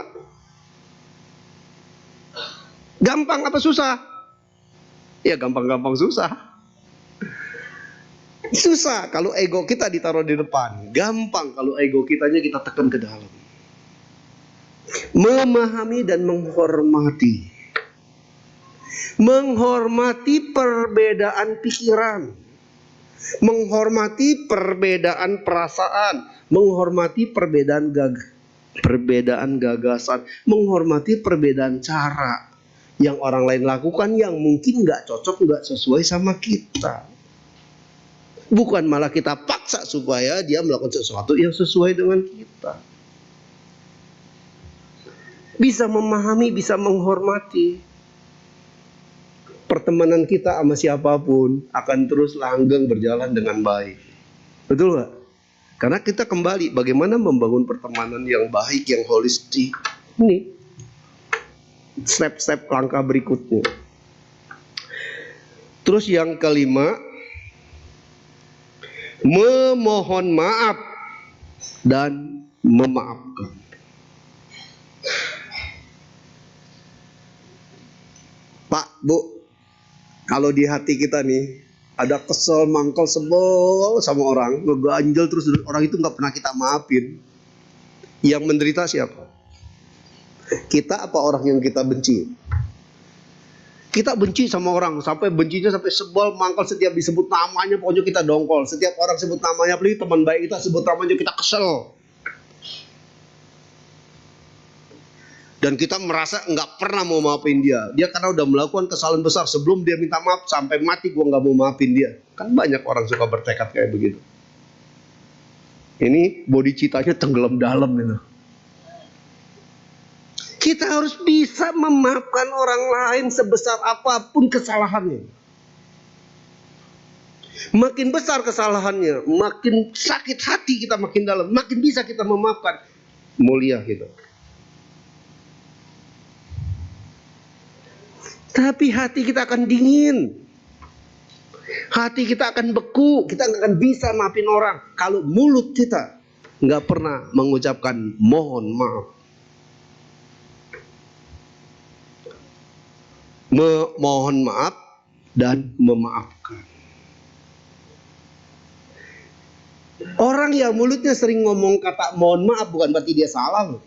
Gampang apa susah? Ya gampang-gampang susah. Susah kalau ego kita ditaruh di depan. Gampang kalau ego kitanya kita tekan ke dalam. Memahami dan menghormati. Menghormati perbedaan pikiran. Menghormati perbedaan perasaan. Menghormati perbedaan gagasan. Menghormati perbedaan cara yang orang lain lakukan yang mungkin nggak cocok, nggak sesuai sama kita. Bukan malah kita paksa supaya dia melakukan sesuatu yang sesuai dengan kita. Bisa memahami, bisa menghormati. Pertemanan kita sama siapapun akan terus langgeng berjalan dengan baik. Betul nggak? Karena kita kembali bagaimana membangun pertemanan yang baik, yang holistik. Ini step-step langkah berikutnya. Terus yang kelima, memohon maaf dan memaafkan. Pak, Bu, kalau di hati kita nih ada kesel, mangkal, sebel sama orang, ngeganjel terus orang itu nggak pernah kita maafin, yang menderita siapa? Kita apa orang yang kita benci? Kita benci sama orang, sampai bencinya sampai sebel, mangkal, setiap disebut namanya pokoknya kita dongkol. Setiap orang sebut namanya, apalagi teman baik kita sebut namanya kita kesel. Dan kita merasa nggak pernah mau maafin dia. Dia karena udah melakukan kesalahan besar, sebelum dia minta maaf sampai mati gua nggak mau maafin dia. Kan banyak orang suka bertekad kayak begitu. Ini bodhicittanya tenggelam dalam gitu. Kita harus bisa memaafkan orang lain sebesar apapun kesalahannya. Makin besar kesalahannya, makin sakit hati kita makin dalam, makin bisa kita memaafkan. Mulia gitu. Tapi hati kita akan dingin. Hati kita akan beku, kita nggak akan bisa maafin orang kalau mulut kita nggak pernah mengucapkan mohon maaf. Memohon maaf dan memaafkan. Orang yang mulutnya sering ngomong kata mohon maaf bukan berarti dia salah loh.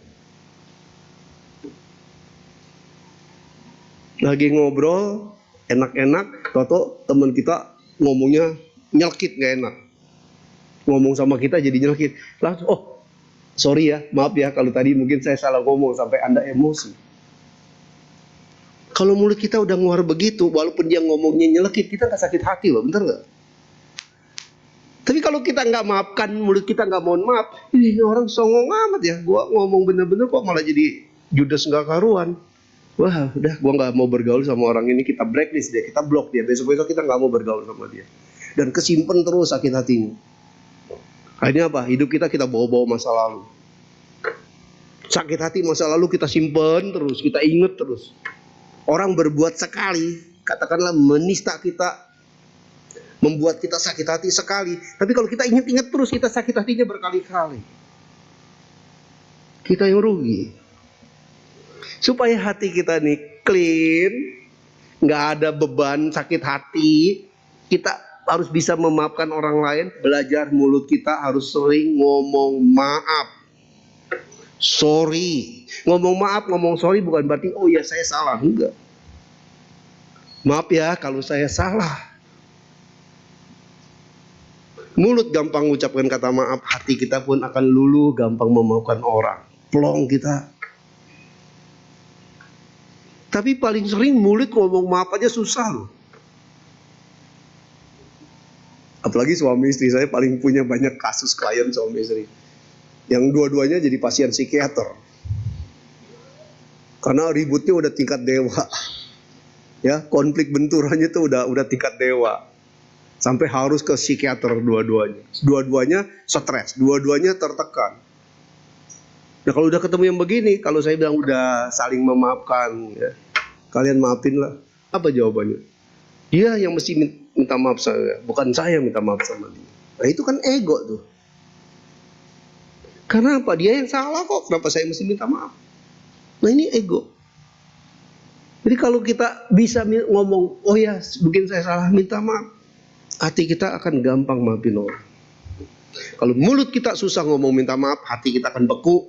Lagi ngobrol enak-enak, toto teman kita ngomongnya nyelkit, nggak enak. Ngomong sama kita jadi nyelkit. Langsung, oh Sorry ya, maaf ya kalau tadi mungkin saya salah ngomong sampai Anda emosi. Kalau mulut kita udah ngeluar begitu, walaupun dia ngomongnya nyelekit, kita gak sakit hati loh, bener gak? Tapi kalau kita nggak maafkan, mulut kita nggak mohon maaf, ini orang songong amat ya, gua ngomong bener-bener kok malah jadi judes nggak karuan. Wah, udah gua nggak mau bergaul sama orang ini, kita blacklist dia, kita blok dia, besok-besok kita nggak mau bergaul sama dia. Dan kesimpan terus sakit hatinya. Akhirnya apa? Hidup kita bawa-bawa masa lalu. Sakit hati masa lalu kita simpen terus, kita inget terus. Orang berbuat sekali, katakanlah menista kita, membuat kita sakit hati sekali. Tapi kalau kita ingat-ingat terus, kita sakit hatinya berkali-kali. Kita yang rugi. Supaya hati kita nih clean, nggak ada beban sakit hati, kita harus bisa memaafkan orang lain. Belajar mulut kita harus sering ngomong maaf. Sorry. Ngomong maaf, ngomong sorry bukan berarti oh ya saya salah. Enggak. Maaf ya kalau saya salah. Mulut gampang ucapkan kata maaf, hati kita pun akan luluh, gampang memaafkan orang. Plong kita. Tapi paling sering mulut ngomong maaf aja susah loh. Apalagi suami istri, saya paling punya banyak kasus klien suami istri. Yang dua-duanya jadi pasien psikiater. Karena ributnya udah tingkat dewa. Ya, konflik benturannya tuh udah tingkat dewa. Sampai harus ke psikiater dua-duanya. Dua-duanya stres, dua-duanya tertekan. Nah kalau udah ketemu yang begini, kalau saya bilang udah saling memaafkan, ya, kalian maafin lah. Apa jawabannya? Dia yang mesti minta maaf saya, bukan saya yang minta maaf sama dia. Nah itu kan ego tuh. Karena apa? Dia yang salah kok, kenapa saya mesti minta maaf? Nah ini ego. Jadi kalau kita bisa ngomong, oh ya mungkin saya salah, minta maaf, hati kita akan gampang maafin orang. Kalau mulut kita susah ngomong minta maaf, hati kita akan beku,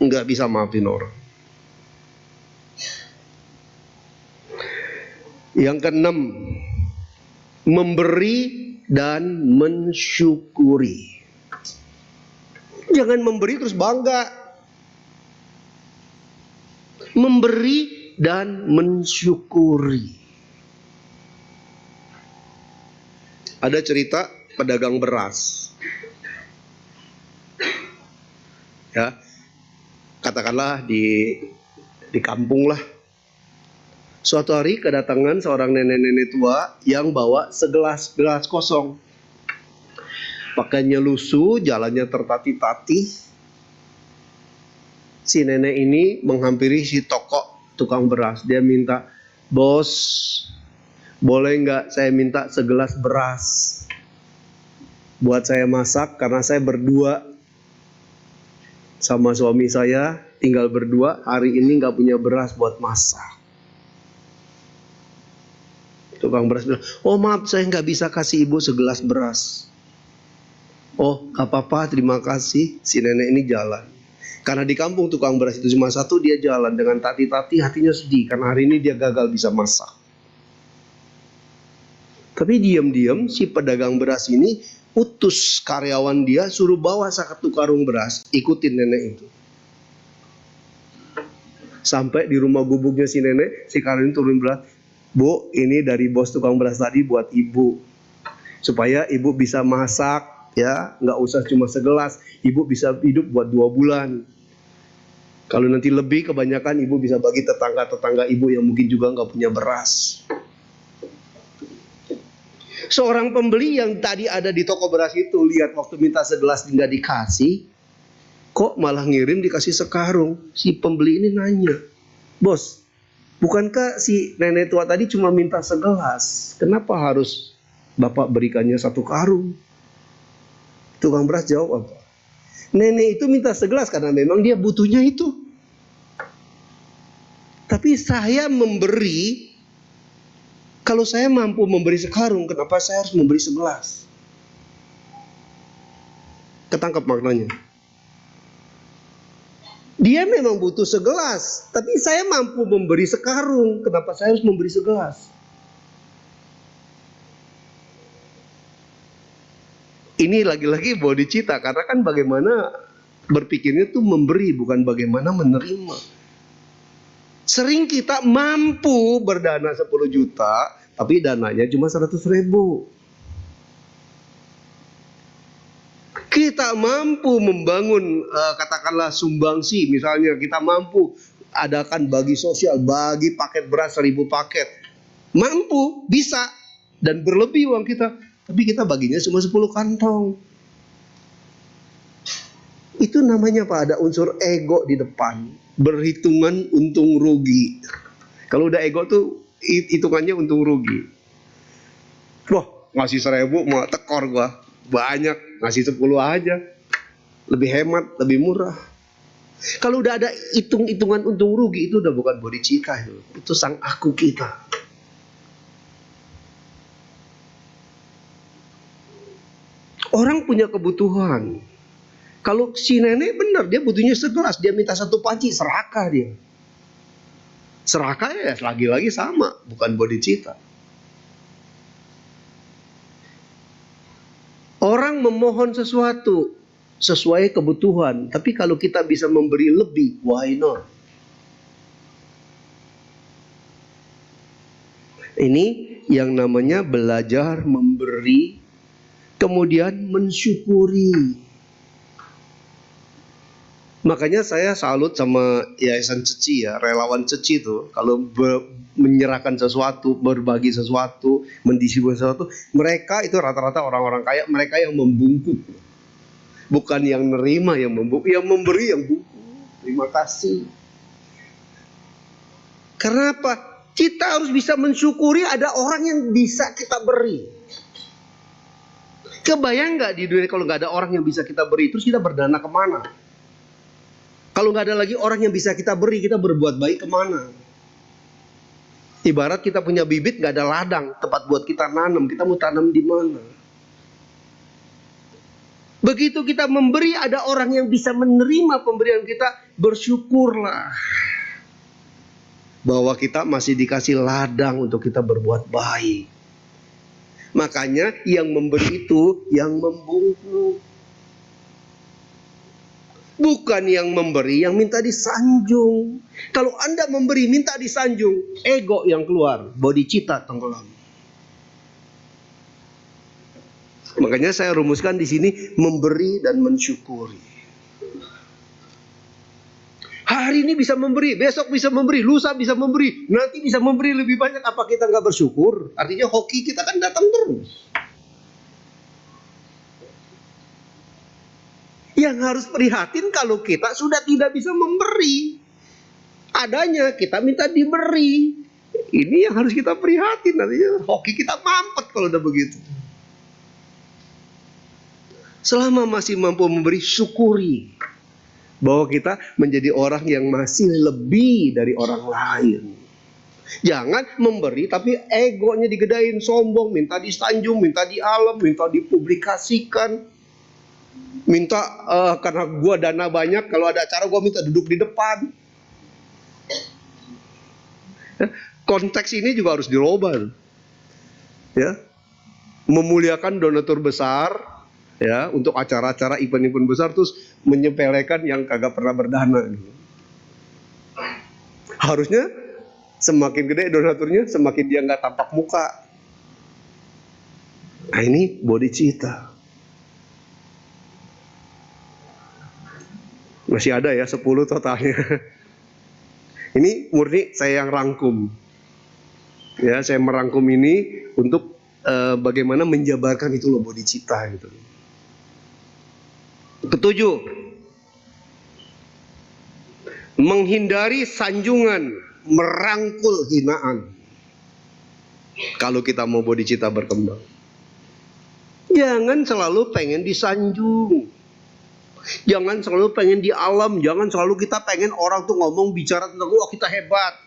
nggak bisa maafin orang. Yang keenam, memberi dan mensyukuri. Jangan memberi terus bangga. Memberi dan mensyukuri. Ada cerita pedagang beras. Ya. Katakanlah di kampung lah. Suatu hari kedatangan seorang nenek-nenek tua yang bawa segelas gelas kosong. Pakainya lusuh, jalannya tertatih-tatih. Si nenek ini menghampiri si toko tukang beras. Dia minta, bos, boleh nggak saya minta segelas beras? Buat saya masak karena saya berdua sama suami saya, tinggal berdua, hari ini nggak punya beras buat masak. Tukang beras bilang, oh maaf saya nggak bisa kasih ibu segelas beras. Oh gak apa-apa, terima kasih. Si nenek ini jalan. Karena di kampung tukang beras itu cuma satu, dia jalan dengan tati-tati, hatinya sedih karena hari ini dia gagal bisa masak. Tapi diam-diam si pedagang beras ini utus karyawan dia suruh bawa satu karung beras, ikutin nenek itu. Sampai di rumah gubuknya si nenek, si karyawan turun beras, Bu, ini dari bos tukang beras tadi buat ibu, supaya ibu bisa masak, ya, nggak usah cuma segelas, ibu bisa hidup buat 2 bulan. Kalau nanti lebih kebanyakan ibu bisa bagi tetangga-tetangga ibu yang mungkin juga nggak punya beras. Seorang pembeli yang tadi ada di toko beras itu lihat waktu minta segelas nggak dikasih, kok malah ngirim dikasih sekarung. Si pembeli ini nanya, bos, bukankah si nenek tua tadi cuma minta segelas? Kenapa harus bapak berikannya 1 karung? Tukang beras jawab apa? Nenek itu minta segelas karena memang dia butuhnya itu. Tapi saya memberi, kalau saya mampu memberi sekarung, kenapa saya harus memberi segelas? Ketangkap maknanya. Dia memang butuh segelas, tapi saya mampu memberi sekarung, kenapa saya harus memberi segelas? Ini lagi-lagi bawa dicita, karena kan bagaimana Berpikirnya tuh memberi, bukan bagaimana menerima. Sering kita mampu berdana 10 juta, tapi dananya cuma 100.000. Kita mampu membangun katakanlah sumbangsi, misalnya kita mampu adakan bagi sosial, bagi paket beras 1.000 paket. Mampu, bisa, dan berlebih uang kita, tapi kita baginya cuma 10 kantong. Itu namanya Pak, ada unsur ego di depan, berhitungan untung rugi. Kalau udah ego tuh hitungannya untung rugi. Wah, ngasih 1.000 mau tekor gua, banyak, ngasih 10 aja, lebih hemat, lebih murah. Kalau udah ada hitung-hitungan untung rugi, itu udah bukan bodhicitta, itu sang aku kita. Orang punya kebutuhan. Kalau si nenek benar, dia butuhnya segelas, dia minta 1 panci, serakah dia. Serakah ya lagi-lagi sama, bukan bodhicitta. Orang memohon sesuatu sesuai kebutuhan, tapi kalau kita bisa memberi lebih, why not? Ini yang namanya belajar memberi, kemudian mensyukuri. Makanya saya salut sama Yayasan Ceci ya, relawan Ceci itu, kalau menyerahkan sesuatu, berbagi sesuatu, mendistribusikan sesuatu, mereka itu rata-rata orang-orang kaya, mereka yang membungkuk. Bukan yang nerima yang membungkuk, yang memberi yang bungkuk. Terima kasih. Karena apa? Kita harus bisa mensyukuri ada orang yang bisa kita beri. Kebayang nggak di dunia kalau nggak ada orang yang bisa kita beri, terus kita berdana kemana? Kalau nggak ada lagi orang yang bisa kita beri, kita berbuat baik kemana? Ibarat kita punya bibit, nggak ada ladang, tempat buat kita nanam, kita mau tanam di mana? Begitu kita memberi, ada orang yang bisa menerima pemberian kita, bersyukurlah bahwa kita masih dikasih ladang untuk kita berbuat baik. Makanya yang memberi itu yang membungkuk. Bukan yang memberi, yang minta disanjung. Kalau Anda memberi, minta disanjung, ego yang keluar, bodhicitta tenggelam. Makanya saya rumuskan di sini, memberi dan mensyukuri. Hari ini bisa memberi, besok bisa memberi, lusa bisa memberi, nanti bisa memberi lebih banyak. Apa kita nggak bersyukur? Artinya hoki kita kan datang terus. Yang harus prihatin kalau kita sudah tidak bisa memberi. Adanya kita minta diberi. Ini yang harus kita prihatin. Artinya hoki kita mampet kalau udah begitu. Selama masih mampu memberi, syukuri bahwa kita menjadi orang yang masih lebih dari orang lain. Jangan memberi tapi egonya digedain, sombong, minta disanjung, minta dialam, minta dipublikasikan. Minta karena gue dana banyak, kalau ada acara gue minta duduk di depan. Konteks ini juga harus dirubah, ya. Memuliakan donatur besar, ya, untuk acara-acara event-event besar, terus menyepelekan yang kagak pernah berdana. Harusnya semakin gede donaturnya, semakin dia nggak tampak muka. Nah ini bodhicitta. Masih ada ya 10 totalnya. Ini murni saya yang rangkum. Ya, saya merangkum ini untuk bagaimana menjabarkan itu loh bodhicitta gitu. Ketujuh, menghindari sanjungan, merangkul hinaan. Kalau kita mau bodhicitta berkembang, jangan selalu pengen disanjung. Jangan selalu pengen di alam, jangan selalu kita pengen orang tuh ngomong bicara tentang wah kita hebat.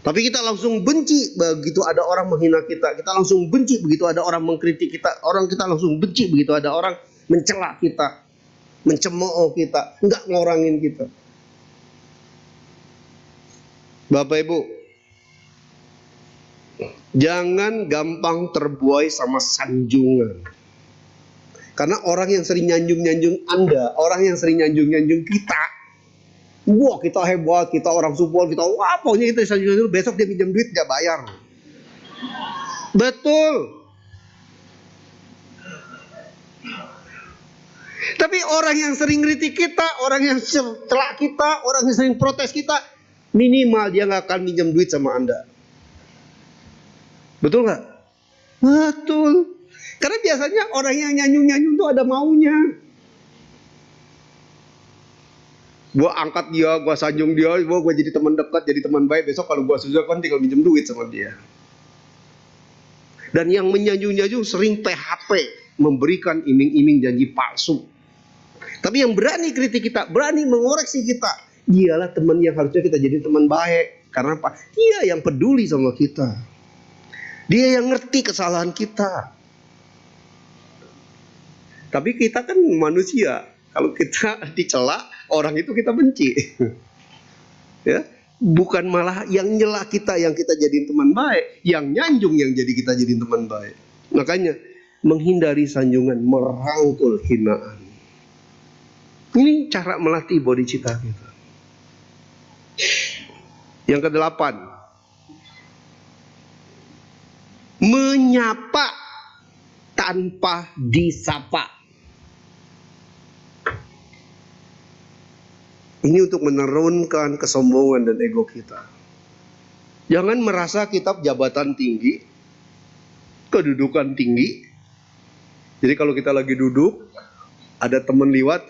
Tapi kita langsung benci begitu ada orang menghina kita. Kita langsung benci begitu ada orang mengkritik kita. Kita langsung benci begitu ada orang mencela kita, mencemooh kita, enggak ngorangin kita. Bapak Ibu, jangan gampang terbuai sama sanjungan. Karena orang yang sering nyanjung-nyanjung Anda, orang yang sering nyanjung-nyanjung kita, wah kita hebat, kita orang support, kita wah pokoknya kita sanjung-sanjung, besok dia pinjam duit dia bayar. Betul. Tapi orang yang sering kritik kita, orang yang celak kita, orang yang sering protes kita, minimal dia nggak akan minjem duit sama Anda. Betul nggak? Betul. Karena biasanya orang yang nyanjung-nyanjung tuh ada maunya. Gua angkat dia, gua sanjung dia, gua jadi teman dekat, jadi teman baik. Besok kalau gua susah kan tinggal minjem duit sama dia. Dan yang menyanjung-nyanjung sering PHP, memberikan iming-iming janji palsu. Tapi yang berani kritik kita, berani mengoreksi kita, dialah teman yang harusnya kita jadi teman baik. Karena apa? Dia yang peduli sama kita. Dia yang ngerti kesalahan kita. Tapi kita kan manusia. Kalau kita dicela, orang itu kita benci. Ya, bukan malah yang nyela kita yang kita jadiin teman baik, yang nyanjung yang jadi kita jadiin teman baik. Makanya menghindari sanjungan, merangkul hinaan. Ini cara melatih bodhicitta kita. Yang kedelapan, menyapa tanpa disapa. Ini untuk menurunkan kesombongan dan ego kita. Jangan merasa kita jabatan tinggi, kedudukan tinggi. Jadi kalau kita lagi duduk, ada teman liwat,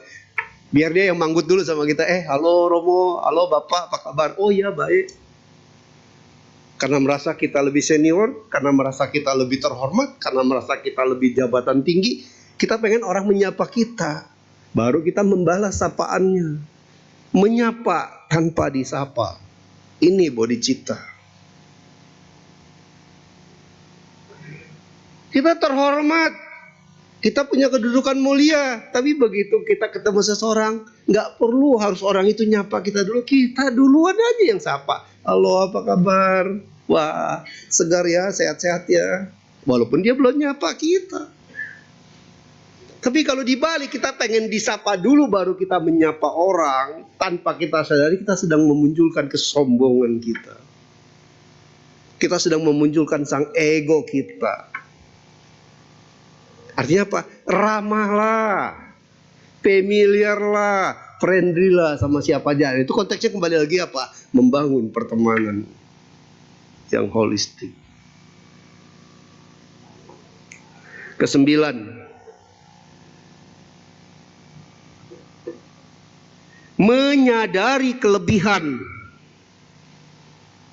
biar dia yang manggut dulu sama kita. Halo Romo, halo Bapak, apa kabar? Oh iya baik. Karena merasa kita lebih senior, karena merasa kita lebih terhormat, karena merasa kita lebih jabatan tinggi, kita pengen orang menyapa kita. Baru kita membalas sapaannya. Menyapa tanpa disapa. Ini bodhicitta. Kita terhormat. Kita punya kedudukan mulia. Tapi begitu kita ketemu seseorang, gak perlu harus orang itu nyapa kita dulu. Kita duluan aja yang sapa. Halo, apa kabar? Wah, segar ya, sehat-sehat ya. Walaupun dia belum nyapa kita. Tapi kalau dibalik kita pengen disapa dulu baru kita menyapa orang, tanpa kita sadari kita sedang memunculkan kesombongan kita. Kita sedang memunculkan sang ego kita. Artinya apa? Ramahlah, familiar lah, friendly lah sama siapa aja. Itu konteksnya kembali lagi apa? Membangun pertemanan yang holistik. Kesembilan, menyadari kelebihan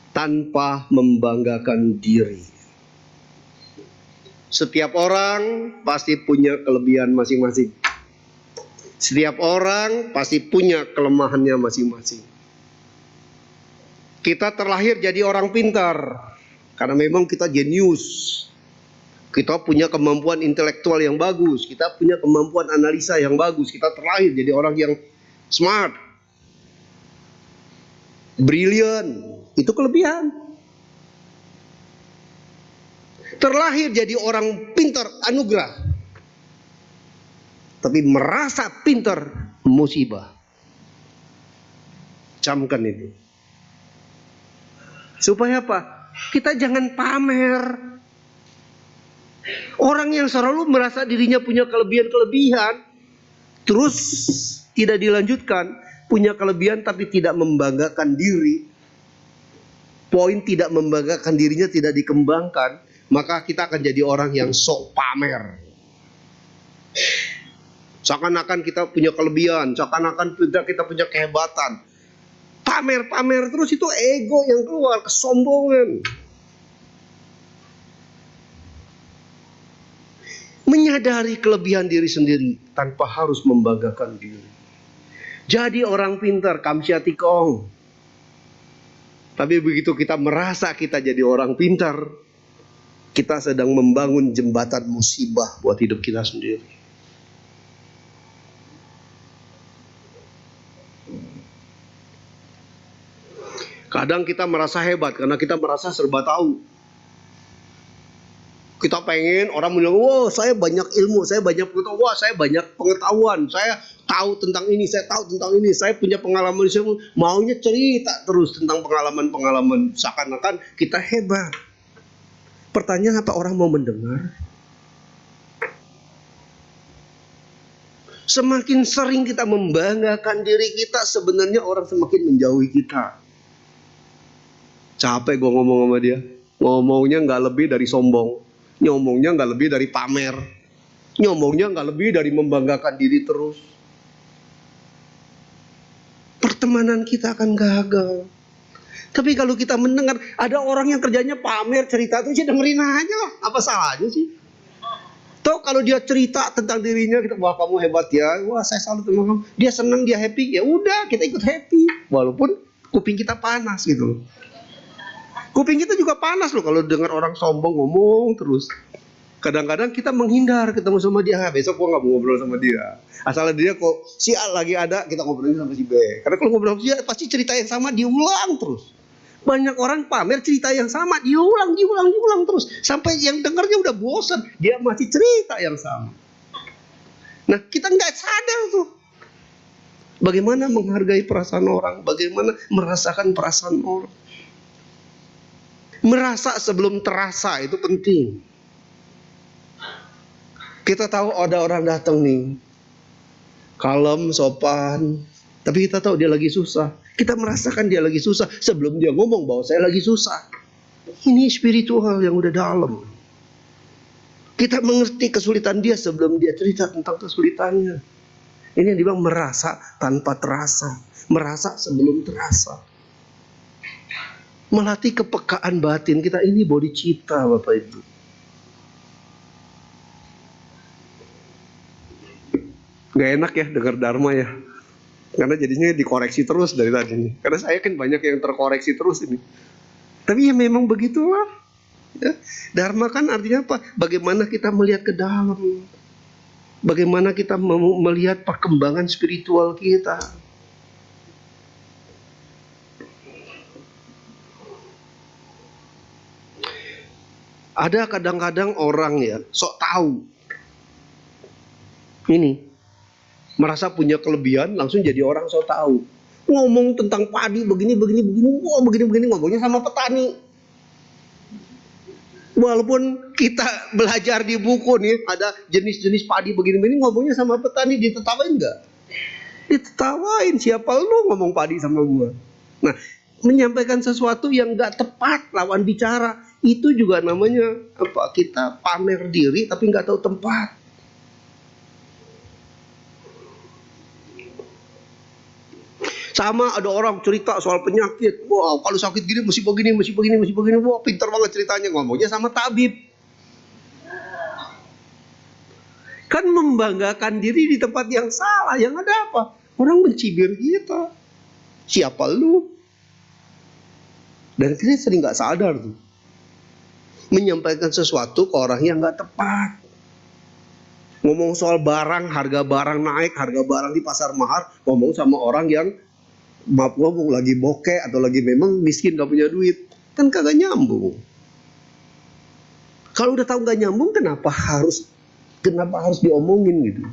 tanpa membanggakan diri. Setiap orang pasti punya kelebihan masing-masing. Setiap orang pasti punya kelemahannya masing-masing. Kita terlahir jadi orang pintar karena memang kita jenius. Kita punya kemampuan intelektual yang bagus, kita punya kemampuan analisa yang bagus. Kita terlahir jadi orang yang smart, brilliant, itu kelebihan. Terlahir jadi orang pintar, anugerah. Tapi merasa pintar, musibah. Camkan itu. Supaya apa? Kita jangan pamer. Orang yang selalu merasa dirinya punya kelebihan-kelebihan, terus tidak dilanjutkan, punya kelebihan tapi tidak membanggakan diri, poin tidak membanggakan dirinya tidak dikembangkan, maka kita akan jadi orang yang sok pamer. Seakan-akan kita punya kelebihan, seakan-akan kita punya kehebatan. Pamer-pamer terus itu ego yang keluar, kesombongan. Menyadari kelebihan diri sendiri tanpa harus membanggakan diri. Jadi orang pintar, kamsyati kong. Tapi begitu kita merasa kita jadi orang pintar, kita sedang membangun jembatan musibah buat hidup kita sendiri. Kadang kita merasa hebat karena kita merasa serba tahu. Kita pengen orang bilang, wah saya banyak ilmu, saya banyak pengetahuan, wah saya banyak pengetahuan, saya tahu tentang ini, saya tahu tentang ini, saya punya pengalaman, saya maunya cerita terus tentang pengalaman-pengalaman, seakan-akan kita hebat. Pertanyaan, apa orang mau mendengar? Semakin sering kita membanggakan diri kita, sebenarnya orang semakin menjauhi kita. Capek gue ngomong sama dia. Ngomongnya nggak lebih dari sombong. Ngomongnya nggak lebih dari pamer. Ngomongnya nggak lebih dari membanggakan diri terus. Pertemanan kita akan gagal. Tapi kalau kita mendengar ada orang yang kerjanya pamer, cerita itu, dengerin aja lah. Apa salahnya sih? Toh kalau dia cerita tentang dirinya, kita, wah kamu hebat ya, wah saya salut sama kamu. Dia senang, dia happy, ya udah kita ikut happy. Walaupun kuping kita panas gitu. Kuping kita juga panas loh kalau dengar orang sombong ngomong terus. Kadang-kadang kita menghindar ketemu sama dia. Besok gua nggak mau ngobrol sama dia. Asal dia kok si A lagi ada, kita ngobrolin sama si B. Karena kalau ngobrol sama dia pasti cerita yang sama diulang terus. Banyak orang pamer cerita yang sama diulang terus. Sampai yang dengarnya udah bosan. Dia masih cerita yang sama. Nah kita nggak sadar tuh. Bagaimana menghargai perasaan orang. Bagaimana merasakan perasaan orang. Merasa sebelum terasa itu penting. Kita tahu ada orang datang nih, kalem, sopan, tapi kita tahu dia lagi susah. Kita merasakan dia lagi susah sebelum dia ngomong bahwa saya lagi susah. Ini spiritual yang udah dalam. Kita mengerti kesulitan dia sebelum dia cerita tentang kesulitannya. Ini yang dibilang merasa tanpa terasa, merasa sebelum terasa. Melatih kepekaan batin kita, ini bodhicitta Bapak Ibu. Gak enak ya dengar Dharma ya. Karena jadinya dikoreksi terus dari tadi nih. Karena saya kan banyak yang terkoreksi terus ini. Tapi ya memang begitulah. Ya. Dharma kan artinya apa? Bagaimana kita melihat ke dalam. Bagaimana kita melihat perkembangan spiritual kita. Ada kadang-kadang orang ya sok tahu. Ini merasa punya kelebihan langsung jadi orang sok tahu. Ngomong tentang padi begini, wah begini ngomongnya sama petani. Walaupun kita belajar di buku nih ada jenis-jenis padi begini ngomongnya sama petani, ditetawain enggak? Ditetawain, siapa lu ngomong padi sama gua. Nah, menyampaikan sesuatu yang enggak tepat lawan bicara itu juga namanya apa? Kita pamer diri tapi enggak tahu tempat. Sama ada orang cerita soal penyakit. Wah, kalau sakit gini mesti begini. Wah, pintar banget ceritanya, ngomongnya sama tabib. Kan membanggakan diri di tempat yang salah. Yang ada apa? Orang mencibir kita. Siapa lu? Dan kita sering gak sadar tuh. Menyampaikan sesuatu ke orang yang gak tepat. Ngomong soal barang, harga barang naik, harga barang di pasar mahal, ngomong sama orang yang maaf ngomong lagi bokeh atau lagi memang miskin gak punya duit, kan kagak nyambung. Kalau udah tahu gak nyambung, kenapa harus diomongin gitu?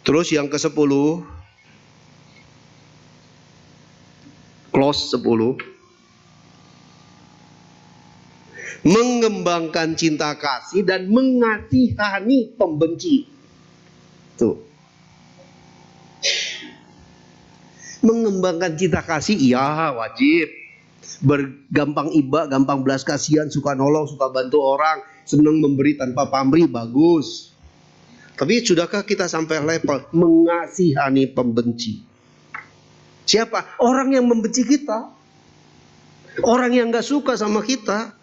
Terus yang ke-10, close 10, mengembangkan cinta kasih dan mengasihani pembenci. Tuh. Mengembangkan cinta kasih, iya wajib. Bergampang iba, gampang belas kasihan, suka nolong, suka bantu orang, senang memberi tanpa pamrih, bagus. Tapi sudahkah kita sampai level mengasihani pembenci? Siapa? Orang yang membenci kita. Orang yang gak suka sama kita.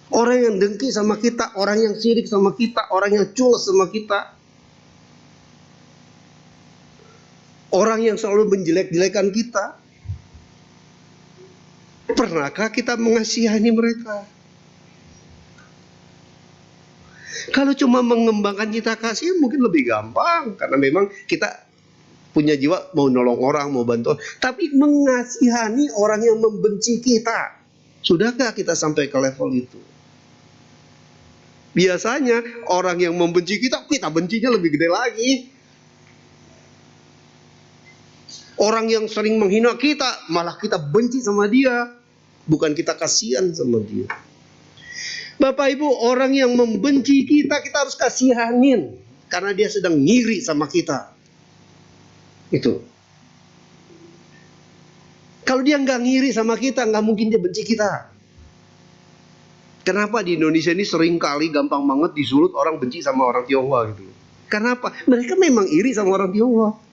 Orang yang dengki sama kita, orang yang sirik sama kita, orang yang culas sama kita. Orang yang selalu menjelek-jelekan kita. Pernahkah kita mengasihani mereka? Kalau cuma mengembangkan cinta kasih mungkin lebih gampang. Karena memang kita punya jiwa mau nolong orang, mau bantu, tapi mengasihani orang yang membenci kita. Sudahkah kita sampai ke level itu? Biasanya orang yang membenci kita bencinya lebih gede lagi. Orang yang sering menghina kita, malah kita benci sama dia. Bukan kita kasihan sama dia. Bapak Ibu, orang yang membenci kita, kita harus kasihanin. Karena dia sedang ngiri sama kita. Itu. Kalau dia nggak ngiri sama kita, nggak mungkin dia benci kita. Kenapa di Indonesia ini sering kali gampang banget disulut orang benci sama orang Tionghoa gitu? Kenapa? Mereka memang iri sama orang Tionghoa.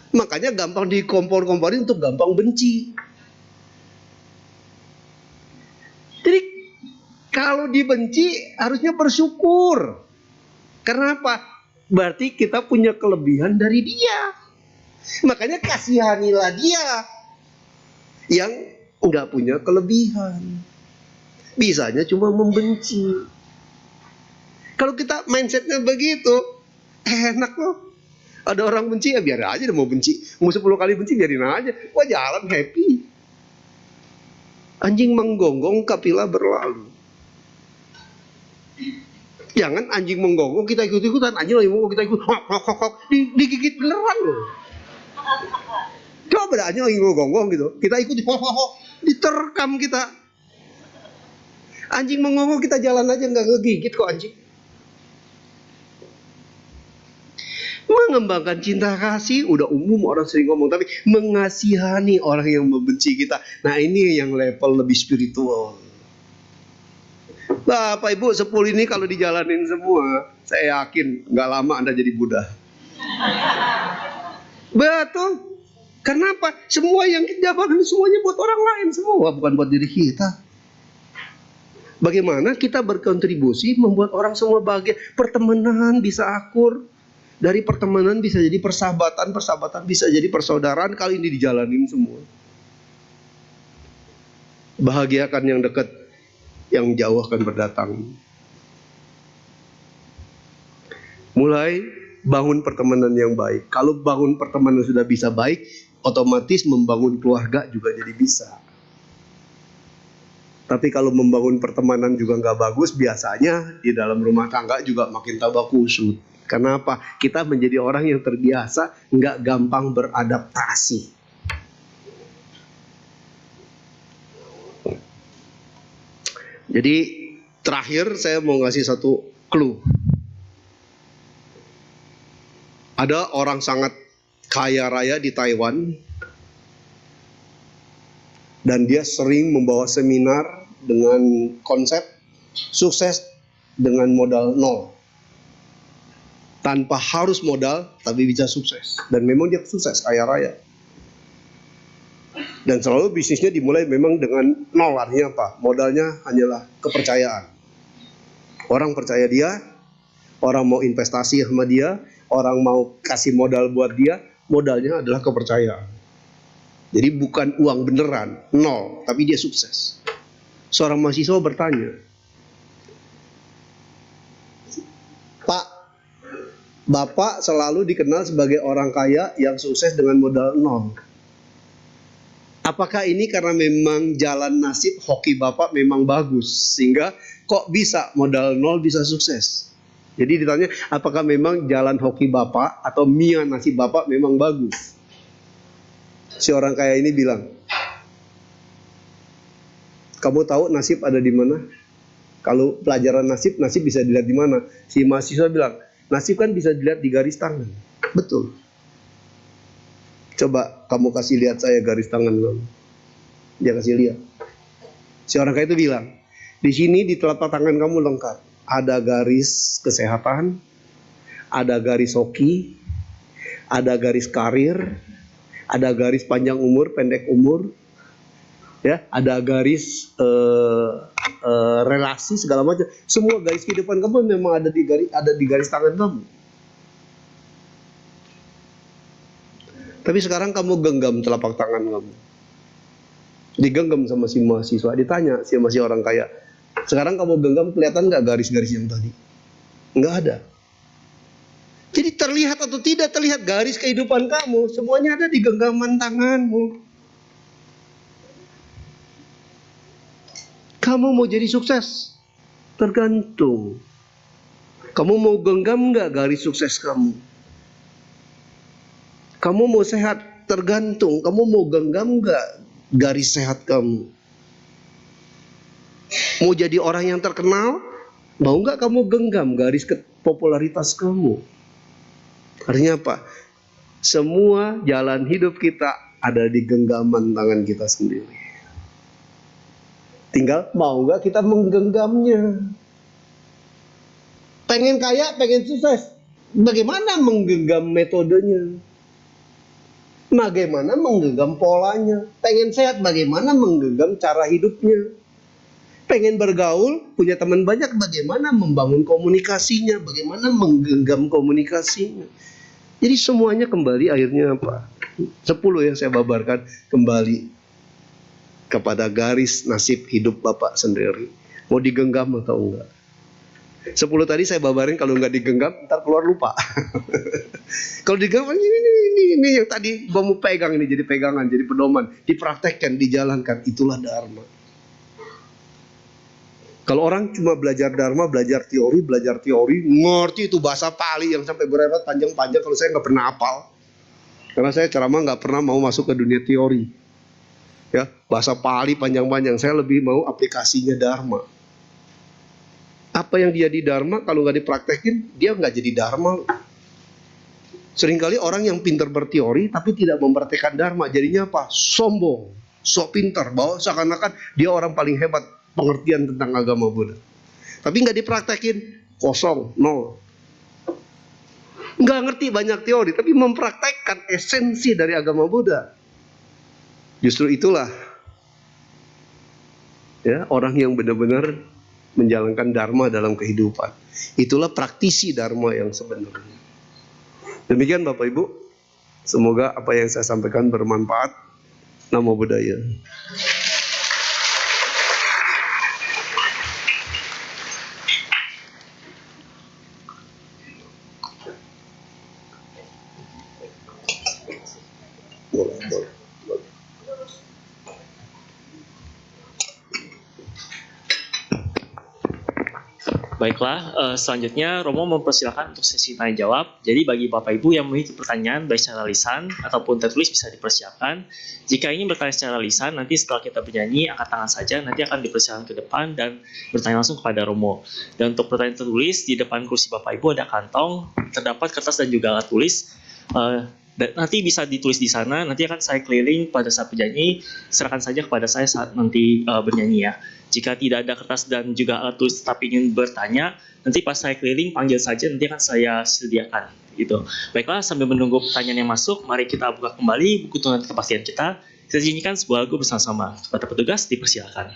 Makanya gampang dikompor-komporin untuk gampang benci. Jadi kalau dibenci harusnya bersyukur. Kenapa? Berarti kita punya kelebihan dari dia. Makanya kasihanilah dia yang nggak punya kelebihan. Bisanya cuma membenci. Kalau kita mindsetnya begitu, enak loh. Ada orang benci, ya biar aja, mau benci. Mau 10 kali benci, biarin aja. Wah, jalan happy. Anjing menggonggong, kapilah berlalu. Jangan anjing menggonggong, kita ikut-ikutan. Anjing lagi menggonggong, kita ikut. Digigit beneran loh. Coba ada anjing lagi menggonggong gitu. Kita ikut, diterkam kita. Anjing menggonggong, kita jalan aja, nggak ngegigit kok anjing. Mengembangkan cinta kasih udah umum orang sering ngomong, tapi mengasihani orang yang membenci kita, nah ini yang level lebih spiritual. Bapak Ibu, 10 ini kalau dijalanin semua, saya yakin nggak lama Anda jadi Buddha. Betul. Kenapa? Semua yang kita jabarkan semuanya buat orang lain semua, bukan buat diri kita. Bagaimana kita berkontribusi membuat orang semua bahagia. Pertemanan bisa akur. Dari pertemanan bisa jadi persahabatan, persahabatan bisa jadi persaudaraan. Kali ini dijalanin semua. Bahagiakan yang dekat, yang jauh akan berdatang. Mulai bangun pertemanan yang baik. Kalau bangun pertemanan sudah bisa baik, otomatis membangun keluarga juga jadi bisa. Tapi kalau membangun pertemanan juga nggak bagus, biasanya di dalam rumah tangga juga makin tambah kusut. Kenapa? Kita menjadi orang yang terbiasa, nggak gampang beradaptasi. Jadi terakhir saya mau ngasih satu clue. Ada orang sangat kaya raya di Taiwan, dan dia sering membawa seminar dengan konsep sukses dengan modal nol. Tanpa harus modal, tapi bisa sukses. Dan memang dia sukses, kaya raya. Dan selalu bisnisnya dimulai memang dengan nol. Artinya apa? Modalnya hanyalah kepercayaan. Orang percaya dia, orang mau investasi sama dia, orang mau kasih modal buat dia, modalnya adalah kepercayaan. Jadi bukan uang beneran, nol, tapi dia sukses. Seorang mahasiswa bertanya, Pak, Bapak selalu dikenal sebagai orang kaya yang sukses dengan modal nol. Apakah ini karena memang jalan nasib hoki Bapak memang bagus, sehingga kok bisa modal nol bisa sukses? Jadi ditanya, apakah memang jalan hoki Bapak atau mia nasib Bapak memang bagus? Si orang kaya ini bilang, kamu tahu nasib ada di mana? Kalau pelajaran nasib bisa dilihat di mana? Si mahasiswa bilang, nasib kan bisa dilihat di garis tangan. Betul. Coba kamu kasih lihat saya garis tangan kamu. Dia kasih lihat. Si orang kaya itu bilang, di sini di telapak tangan kamu lengkap. Ada garis kesehatan, ada garis hoki, ada garis karir, ada garis panjang umur, pendek umur, ya, ada garis relasi segala macam. Semua garis kehidupan kamu memang ada di garis tangan kamu. Tapi sekarang kamu genggam telapak tangan kamu. Digenggam sama si mahasiswa. Ditanya si masih orang kaya, sekarang kamu genggam kelihatan nggak garis-garis yang tadi? Nggak ada. Jadi terlihat atau tidak terlihat garis kehidupan kamu, semuanya ada di genggaman tanganmu. Kamu mau jadi sukses? Tergantung. Kamu mau genggam nggak garis sukses kamu? Kamu mau sehat? Tergantung. Kamu mau genggam nggak garis sehat kamu? Mau jadi orang yang terkenal? Mau nggak kamu genggam garis popularitas kamu? Artinya apa? Semua jalan hidup kita ada di genggaman tangan kita sendiri. Tinggal mau nggak kita menggenggamnya. Pengen kaya, pengen sukses. Bagaimana menggenggam metodenya? Bagaimana menggenggam polanya? Pengen sehat, bagaimana menggenggam cara hidupnya? Pengen bergaul, punya teman banyak, bagaimana membangun komunikasinya? Bagaimana menggenggam komunikasinya? Jadi semuanya kembali akhirnya apa? 10 yang saya babarkan kembali kepada garis nasib hidup Bapak sendiri. Mau digenggam atau enggak? 10 tadi saya babarin, kalau enggak digenggam ntar keluar lupa. Kalau digenggam ini yang tadi gua mau pegang, ini jadi pegangan, jadi pedoman, dipraktekkan, dijalankan, itulah dharma. Kalau orang cuma belajar dharma, belajar teori, ngerti itu bahasa Pali yang sampai berat panjang-panjang, kalau saya nggak pernah hafal. Karena saya ceramah nggak pernah mau masuk ke dunia teori. Ya, bahasa Pali panjang-panjang, saya lebih mau aplikasinya dharma. Apa yang dia di dharma, kalau nggak dipraktekin, dia nggak jadi dharma. Seringkali orang yang pintar berteori, tapi tidak mempraktekkan dharma, jadinya apa? Sombong, sok pintar, bahwa seakan-akan dia orang paling hebat pengertian tentang agama Buddha. Tapi nggak dipraktekin, kosong, nol. Nggak ngerti banyak teori, tapi mempraktekkan esensi dari agama Buddha. Justru itulah ya orang yang benar-benar menjalankan dharma dalam kehidupan. Itulah praktisi dharma yang sebenarnya. Demikian Bapak Ibu, semoga apa yang saya sampaikan bermanfaat. Namo Buddhaya. Baiklah, selanjutnya Romo mempersilakan untuk sesi tanya jawab. Jadi bagi Bapak Ibu yang memiliki pertanyaan baik secara lisan ataupun tertulis bisa dipersiapkan. Jika ingin bertanya secara lisan, nanti setelah kita bernyanyi angkat tangan saja, nanti akan dipersilakan ke depan dan bertanya langsung kepada Romo. Dan untuk pertanyaan tertulis, di depan kursi Bapak Ibu ada kantong, terdapat kertas dan juga alat tulis. Nanti bisa ditulis di sana, nanti akan saya keliling pada saat bernyanyi, serahkan saja kepada saya saat nanti bernyanyi ya. Jika tidak ada kertas dan juga alat tulis tetapi ingin bertanya, nanti pas saya keliling panggil saja, nanti akan saya sediakan gitu. Baiklah, sambil menunggu pertanyaan yang masuk, mari kita buka kembali buku tuntunan kepastian kita. Kita nyanyikan sebuah lagu bersama-sama. Kepada petugas dipersilakan.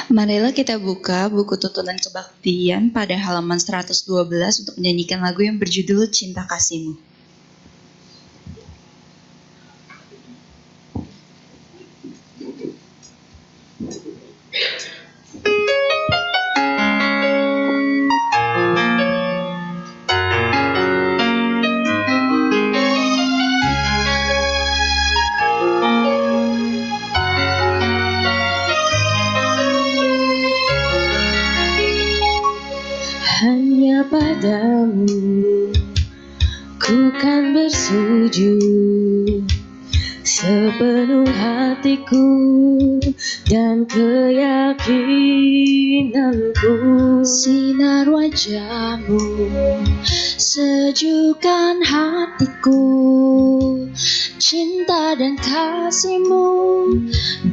Marilah kita buka buku tuntunan kebaktian pada halaman 112 untuk menyanyikan lagu yang berjudul Cinta Kasihmu. Hanya padamu ku kan bersujud sepenuh hatiku dan keyakinanku. Sinar wajahmu sejukkan hatiku, cinta dan kasihmu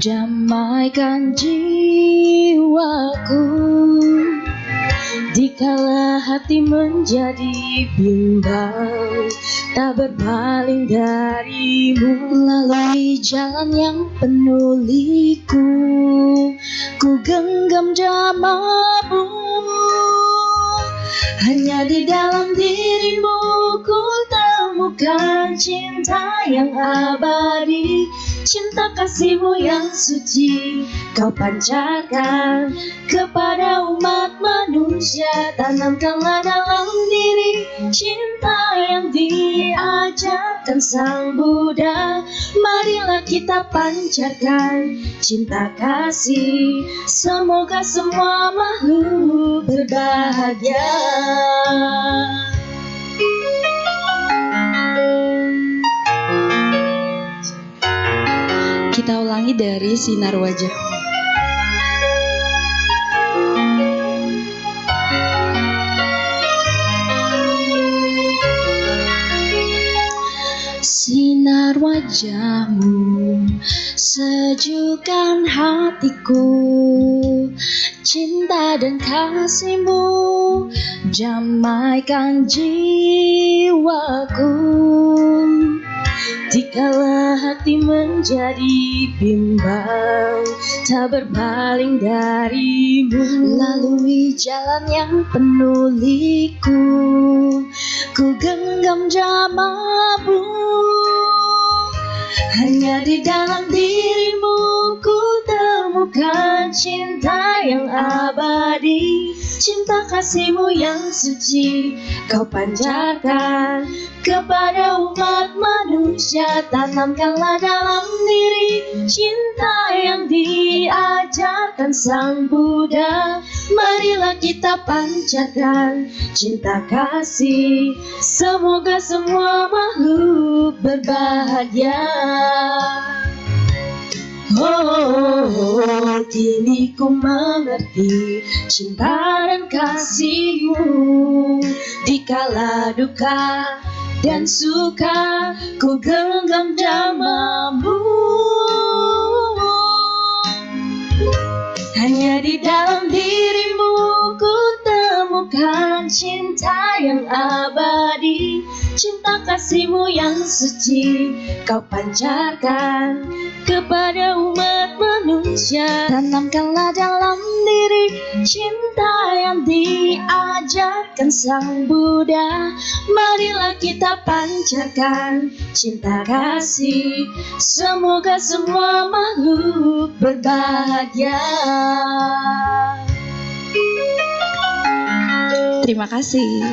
damaikan jiwaku. Dikala hati menjadi bimbang, tak berpaling darimu, melalui jalan yang penuh liku, ku genggam genggam jamamu. Hanya di dalam dirimu ku temukan cinta yang abadi, cinta kasihmu yang suci kau pancarkan kepada umat manusia. Tanamkanlah dalam diri cinta yang diajarkan Sang Buddha. Marilah kita pancarkan cinta kasih, semoga semua makhluk berbahagia. Kita ulangi dari Sinar Wajah. Sinar wajahmu sejukkan hatiku, cinta dan kasihmu jamaikan jiwaku. Dikala hati menjadi bimbang, tak berpaling darimu, lalui jalan yang penuh liku, ku genggam jamamu. Hanya di dalam dirimu ku temukan cinta yang abadi, cinta kasihmu yang suci kau pancarkan kepada umat manusia. Tanamkanlah dalam diri cinta yang diajarkan Sang Buddha. Marilah kita pancarkan cinta kasih, semoga semua makhluk berbahagia. Oh, kini ku mengerti cinta dan kasihmu. Dikala duka dan suka ku genggam jamamu. Hanya di dalam dirimu ku temukan cinta yang abadi, cinta kasihmu yang suci kau pancarkan kepada umat manusia. Tanamkanlah dalam diri cinta yang diajarkan Sang Buddha. Marilah kita pancarkan cinta kasih, semoga semua makhluk berbahagia. Terima kasih.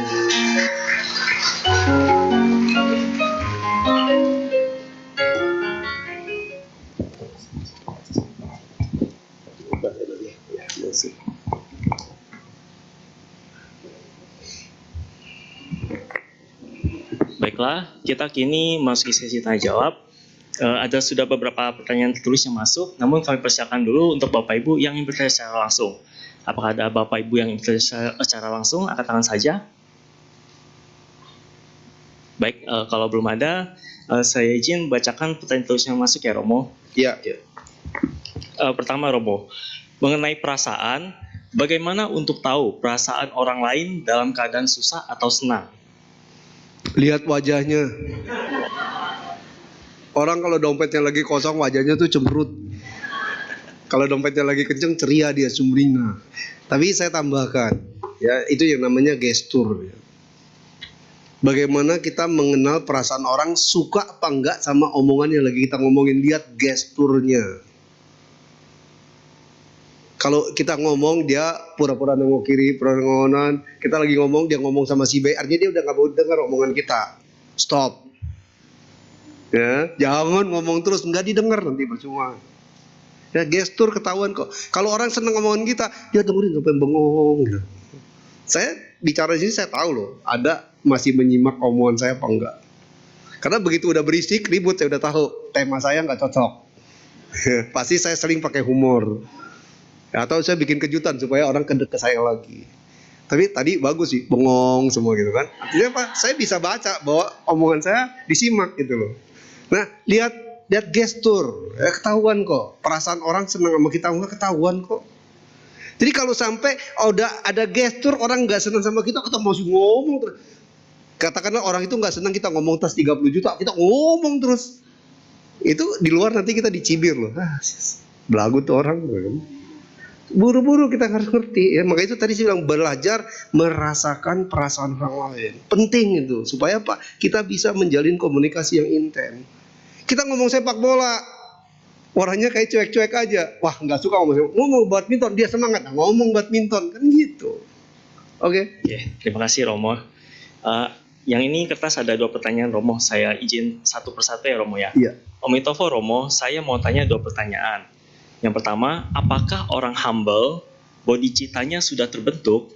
Baiklah, kita kini memasuki sesi tanya jawab. Ada sudah beberapa pertanyaan tertulis yang masuk, namun kami persiapkan dulu untuk Bapak Ibu yang ingin bertanya secara langsung. Apakah ada Bapak Ibu yang ingin bertanya secara langsung? Angkat tangan saja. Baik, kalau belum ada, saya izin bacakan pertanyaan tertulis yang masuk ya, Romo. Ya. Pertama, Romo, mengenai perasaan, bagaimana untuk tahu perasaan orang lain dalam keadaan susah atau senang? Lihat wajahnya. Orang kalau dompetnya lagi kosong, wajahnya tuh cemberut. Kalau dompetnya lagi kenceng, ceria dia, sumringah. Tapi saya tambahkan, ya itu yang namanya gestur. Bagaimana kita mengenal perasaan orang, suka apa enggak sama omongan yang lagi kita ngomongin. Lihat gesturnya. Kalau kita ngomong, dia pura-pura nengok kiri, pura-pura nengok kanan. Kita lagi ngomong, dia ngomong sama si B, artinya dia udah gak mau dengar omongan kita. Stop. Ya, jangan ngomong terus, nggak didengar nanti percuma. Ya, gestur ketahuan kok. Kalau orang seneng ngomongin kita, dia dengerin sampai bengong. Gitu. Saya bicara di sini, saya tahu loh, ada masih menyimak omongan saya apa enggak. Karena begitu udah berisik, ribut, saya udah tahu tema saya nggak cocok. Pasti saya sering pakai humor. Atau saya bikin kejutan supaya orang kedek ke saya lagi. Tapi tadi bagus sih, bengong semua gitu kan. Artinya apa? Saya bisa baca bahwa omongan saya disimak gitu loh. Nah, lihat gestur, ya, ketahuan kok. Perasaan orang senang sama kita enggak, ketahuan kok. Jadi kalau sampai udah ada gestur orang nggak senang sama kita masih ngomong terus. Katakanlah orang itu nggak senang kita ngomong tas 30 juta, kita ngomong terus. Itu di luar nanti kita dicibir loh. Belagu tuh orang. Buru-buru kita harus ngerti ya. Makanya itu tadi saya bilang belajar merasakan perasaan orang lain. Penting itu supaya apa? Kita bisa menjalin komunikasi yang intens. Kita ngomong sepak bola, orangnya kayak cuek-cuek aja. Wah, nggak suka ngomong badminton, dia semangat ngomong badminton kan gitu. Oke. Terima kasih Romo. Yang ini kertas ada 2 pertanyaan Romo. Saya izin satu persatu ya Romo ya. Iya. Om Itofo Romo, saya mau tanya 2 pertanyaan. Yang pertama, apakah orang humble bodhicittanya sudah terbentuk?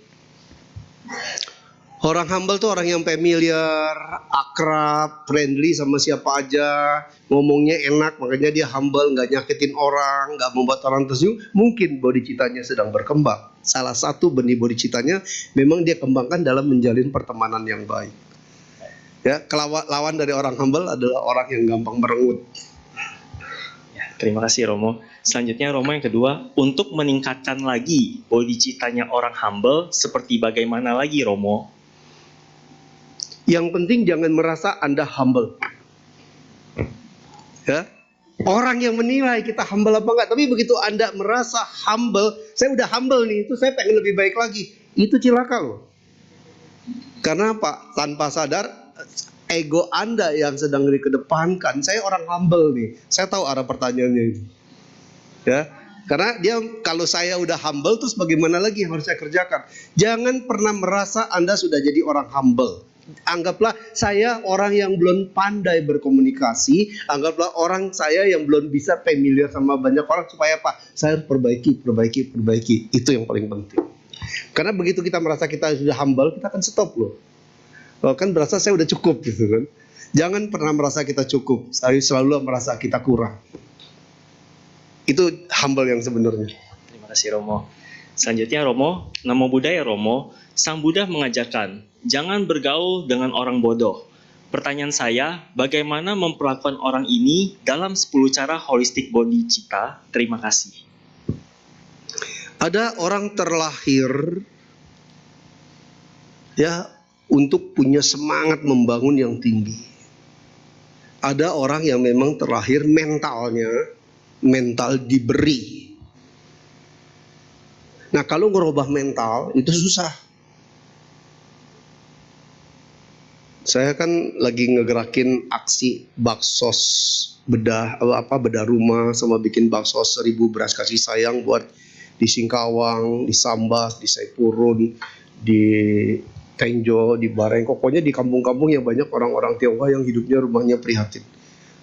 Orang humble tuh orang yang familiar, akrab, friendly sama siapa aja, ngomongnya enak, makanya dia humble, nggak nyakitin orang, nggak membuat orang tersinggung. Mungkin bodhicittanya sedang berkembang. Salah satu benih bodhicittanya memang dia kembangkan dalam menjalin pertemanan yang baik. Ya, lawan dari orang humble adalah orang yang gampang merengut. Ya, terima kasih Romo. Selanjutnya Romo yang kedua, untuk meningkatkan lagi bodhicittanya orang humble, seperti bagaimana lagi Romo? Yang penting jangan merasa Anda humble. Ya. Orang yang menilai kita humble apa enggak, tapi begitu Anda merasa humble, saya udah humble nih, itu saya pengen lebih baik lagi. Itu cilaka loh. Karena apa? Tanpa sadar ego Anda yang sedang dikedepankan. Saya orang humble nih. Saya tahu arah pertanyaannya ini. Ya. Karena dia kalau saya udah humble terus bagaimana lagi yang harus saya kerjakan? Jangan pernah merasa Anda sudah jadi orang humble. Anggaplah saya orang yang belum pandai berkomunikasi, anggaplah orang saya yang belum bisa familiar sama banyak orang, supaya apa? Saya harus perbaiki. Itu yang paling penting. Karena begitu kita merasa kita sudah humble, kita akan stop loh. Kan berasa saya udah cukup gitu kan. Jangan pernah merasa kita cukup, saya selalu merasa kita kurang. Itu humble yang sebenarnya. Terima kasih Romo. Selanjutnya Romo, Namo Buddhaya Romo, Sang Buddha mengajarkan, jangan bergaul dengan orang bodoh. Pertanyaan saya, bagaimana memperlakukan orang ini dalam 10 cara holistik bodhicitta? Terima kasih. Ada orang terlahir ya untuk punya semangat membangun yang tinggi. Ada orang yang memang terlahir mental diberi. Nah, kalau ngerubah mental itu susah. Saya kan lagi ngegerakin aksi baksos bedah rumah sama bikin baksos 1000 beras kasih sayang buat di Singkawang, di Sambas, di Saipurun, di Tenjo, di Bareng, pokoknya di kampung-kampung yang banyak orang-orang Tionghoa yang hidupnya rumahnya prihatin.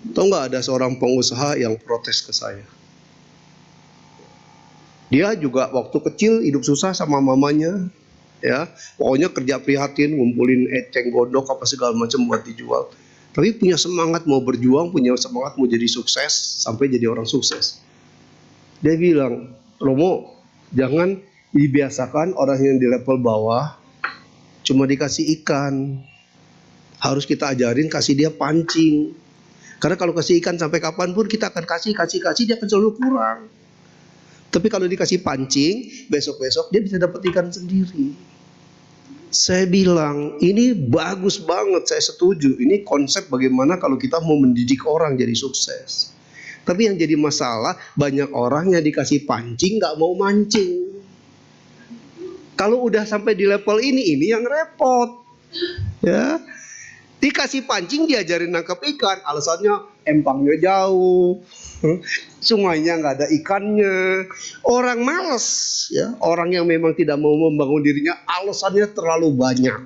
Tahu nggak ada seorang pengusaha yang protes ke saya? Dia juga waktu kecil hidup susah sama mamanya, ya, pokoknya kerja prihatin, ngumpulin eceng godok apa segala macam buat dijual. Tapi punya semangat mau berjuang, punya semangat mau jadi sukses sampai jadi orang sukses. Dia bilang, Romo, jangan dibiasakan orang yang di level bawah cuma dikasih ikan. Harus kita ajarin kasih dia pancing. Karena kalau kasih ikan sampai kapanpun kita akan kasih dia akan selalu kurang. Tapi kalau dikasih pancing, besok-besok dia bisa dapat ikan sendiri. Saya bilang, ini bagus banget, saya setuju. Ini konsep bagaimana kalau kita mau mendidik orang jadi sukses. Tapi yang jadi masalah, banyak orang yang dikasih pancing gak mau mancing. Kalau udah sampai di level ini yang repot. Ya, dikasih pancing diajarin nangkap ikan, alasannya empangnya jauh, sungainya nggak ada ikannya. Orang malas, ya, orang yang memang tidak mau membangun dirinya, alasannya terlalu banyak,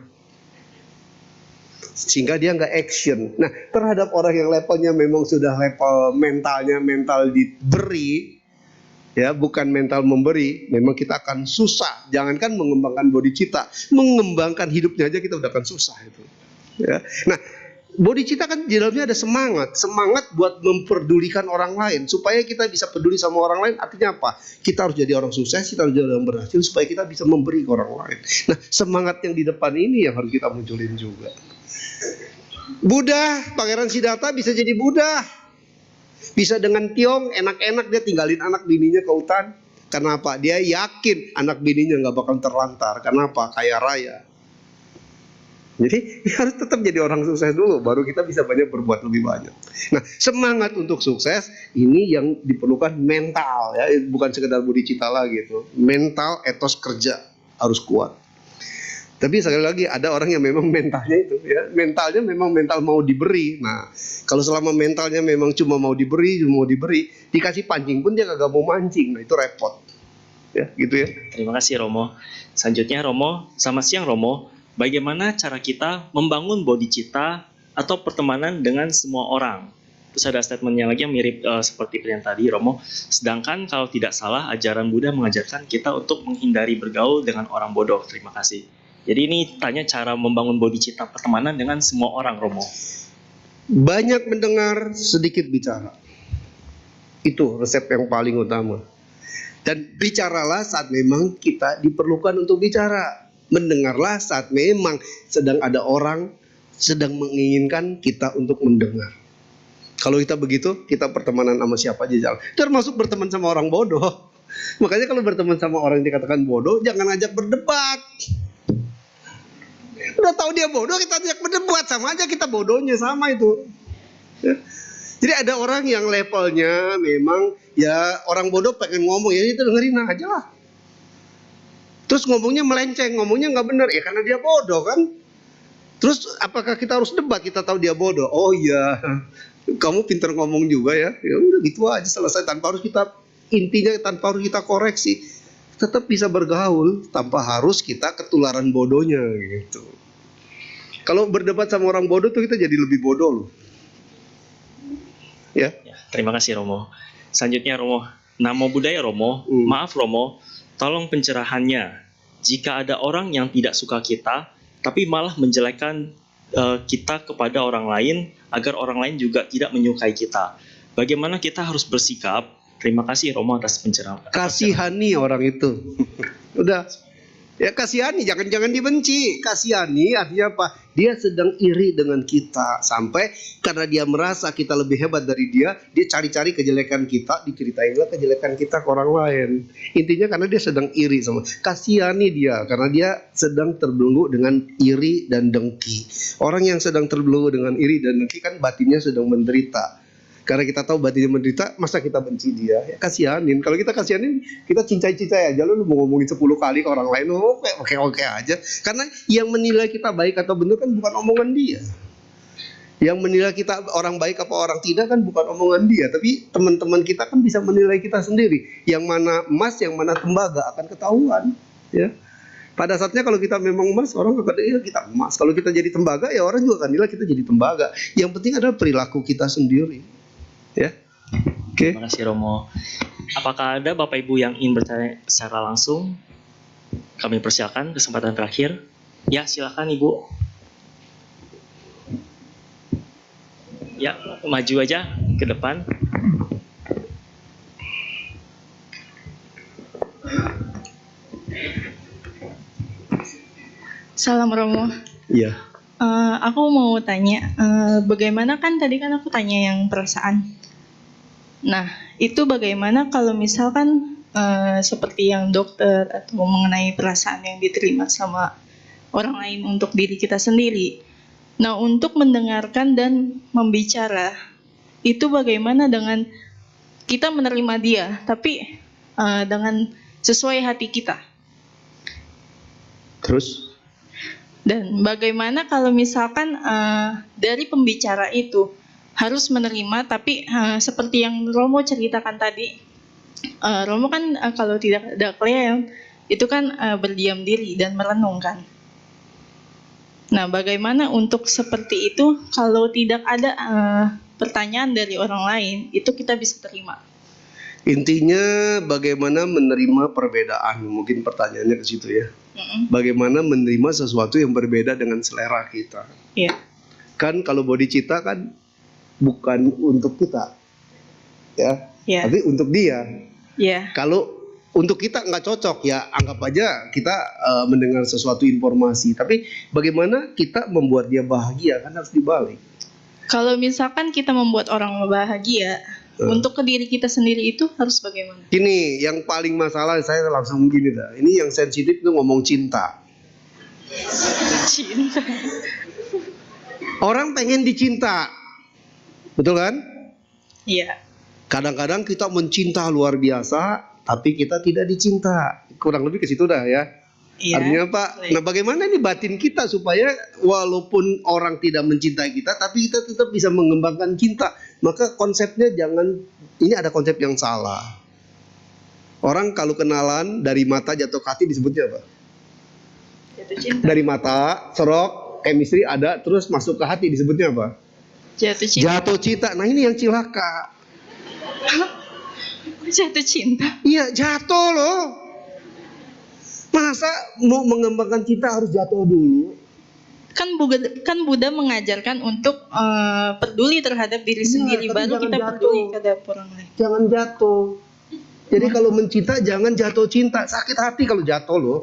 sehingga dia nggak action. Nah, terhadap orang yang levelnya memang sudah level mental diberi, ya, bukan mental memberi, memang kita akan susah. Jangankan mengembangkan bodhicitta, mengembangkan hidupnya aja kita udah akan susah itu. Ya. Nah, bodhicitta kan di dalamnya ada semangat buat memperdulikan orang lain, supaya kita bisa peduli sama orang lain. Artinya apa? Kita harus jadi orang sukses, kita harus jadi orang berhasil, supaya kita bisa memberi ke orang lain. Nah, semangat yang di depan ini yang harus kita munculin juga. Buddha, Pangeran Siddhartha bisa jadi Buddha, bisa dengan Tiong, enak-enak dia tinggalin anak bininya ke hutan. Kenapa? Dia yakin anak bininya nggak bakal terlantar. Kenapa? Kaya raya. Jadi harus tetap jadi orang sukses dulu, baru kita bisa berbuat lebih banyak. Nah, semangat untuk sukses ini yang diperlukan mental ya, bukan sekedar budi cita lagi itu. Mental, etos kerja harus kuat. Tapi sekali lagi ada orang yang memang mentalnya itu ya, mentalnya memang mental mau diberi. Nah, kalau selama mentalnya memang cuma mau diberi, dikasih pancing pun dia kagak mau mancing. Nah, itu repot. Ya, gitu ya. Terima kasih Romo. Selanjutnya Romo, selamat siang Romo. Bagaimana cara kita membangun bodhicitta atau pertemanan dengan semua orang? Terus ada statementnya lagi yang mirip seperti yang tadi Romo. Sedangkan kalau tidak salah ajaran Buddha mengajarkan kita untuk menghindari bergaul dengan orang bodoh. Terima kasih. Jadi ini tanya cara membangun bodhicitta pertemanan dengan semua orang Romo. Banyak mendengar, sedikit bicara. Itu resep yang paling utama. Dan bicaralah saat memang kita diperlukan untuk bicara. Mendengarlah saat memang sedang ada orang sedang menginginkan kita untuk mendengar. Kalau kita begitu, kita pertemanan sama siapa aja jalan. Termasuk berteman sama orang bodoh. Makanya kalau berteman sama orang yang dikatakan bodoh, jangan ajak berdebat. Udah tahu dia bodoh, kita ajak berdebat, sama aja kita bodohnya, sama itu. Ya. Jadi ada orang yang levelnya memang ya orang bodoh pengen ngomong, ya itu dengerin aja lah. Terus ngomongnya melenceng, ngomongnya nggak benar, ya karena dia bodoh kan. Terus apakah kita harus debat, kita tahu dia bodoh? Oh iya, kamu pinter ngomong juga ya. Ya udah gitu aja, selesai, tanpa harus kita, intinya tanpa harus kita koreksi. Tetap bisa bergaul tanpa harus kita ketularan bodohnya gitu. Kalau berdebat sama orang bodoh tuh kita jadi lebih bodoh loh. Ya. Terima kasih Romo. Selanjutnya Romo, Namo Buddhaya Romo. Maaf Romo, tolong pencerahannya. Jika ada orang yang tidak suka kita, tapi malah menjelekkan kita kepada orang lain, agar orang lain juga tidak menyukai kita, bagaimana kita harus bersikap? Terima kasih Romo atas pencerahan. Kasihani orang itu. Udah. Ya kasihani, jangan dibenci. Kasihani artinya apa? Dia sedang iri dengan kita. Sampai karena dia merasa kita lebih hebat dari dia cari-cari kejelekan kita, diceritainlah kejelekan kita ke orang lain. Intinya karena dia sedang iri sama. Kasihani dia, karena dia sedang terbelenggu dengan iri dan dengki. Orang yang sedang terbelenggu dengan iri dan dengki kan batinnya sedang menderita. Karena kita tahu batinnya menderita, masa kita benci dia? Ya kasihanin. Kalau kita kasihanin, kita cincai-cincai aja. Lu mau ngomongin 10 kali ke orang lain, oke aja. Karena yang menilai kita baik atau benar kan bukan omongan dia. Yang menilai kita orang baik apa orang tidak kan bukan omongan dia. Tapi teman-teman kita kan bisa menilai kita sendiri. Yang mana emas, yang mana tembaga akan ketahuan. Ya. Pada saatnya kalau kita memang emas, orang akan nilai kita emas. Kalau kita jadi tembaga, ya orang juga akan nilai kita jadi tembaga. Yang penting adalah perilaku kita sendiri. Ya, oke. Terima kasih Romo. Apakah ada Bapak Ibu yang ingin bertanya secara langsung? Kami persilakan kesempatan terakhir. Ya, silakan Ibu. Ya, maju aja ke depan. Salam Romo. Iya. Aku mau tanya, bagaimana kan tadi kan aku tanya yang perasaan. Nah, itu bagaimana kalau misalkan seperti yang dokter atau mengenai perasaan yang diterima sama orang lain untuk diri kita sendiri. Nah, untuk mendengarkan dan membicara, itu bagaimana dengan kita menerima dia, tapi dengan sesuai hati kita. Terus? Dan bagaimana kalau misalkan dari pembicara itu harus menerima, tapi seperti yang Romo ceritakan tadi, Romo kan kalau tidak ada klien itu kan berdiam diri dan merenungkan. Nah, bagaimana untuk seperti itu kalau tidak ada pertanyaan dari orang lain, itu kita bisa terima? Intinya bagaimana menerima perbedaan, mungkin pertanyaannya ke situ ya. Bagaimana menerima sesuatu yang berbeda dengan selera kita. Iya. Kan kalau bodhicitta kan bukan untuk kita, ya, tapi untuk dia. Iya. Kalau untuk kita nggak cocok, ya anggap aja kita mendengar sesuatu informasi. Tapi bagaimana kita membuat dia bahagia, kan harus dibalik. Kalau misalkan kita membuat orang bahagia, untuk ke diri kita sendiri itu harus bagaimana? Ini yang paling masalah, saya langsung gini dah. Ini yang sensitif itu ngomong cinta. Cinta. Orang pengen dicinta. Betul kan? Iya. Kadang-kadang kita mencinta luar biasa, tapi kita tidak dicinta. Kurang lebih ke situ dah ya. Iya. Artinya apa? Nah, bagaimana ini batin kita supaya walaupun orang tidak mencintai kita, tapi kita tetap bisa mengembangkan cinta. Maka konsepnya jangan, ini ada konsep yang salah. Orang kalau kenalan dari mata jatuh ke hati disebutnya apa? Jatuh cinta. Dari mata, serok, chemistry ada, terus masuk ke hati disebutnya apa? Jatuh cinta. Jatuh cinta. Nah, ini yang cilaka. Jatuh cinta. Iya, jatuh loh. Masa mau mengembangkan cinta harus jatuh dulu? Kan Buddha mengajarkan untuk peduli terhadap diri Iya, sendiri, tapi baru jangan kita jatuh. peduli terhadap orang lain. Jangan jatuh. Jadi kalau mencinta jangan jatuh cinta. Sakit hati kalau jatuh loh.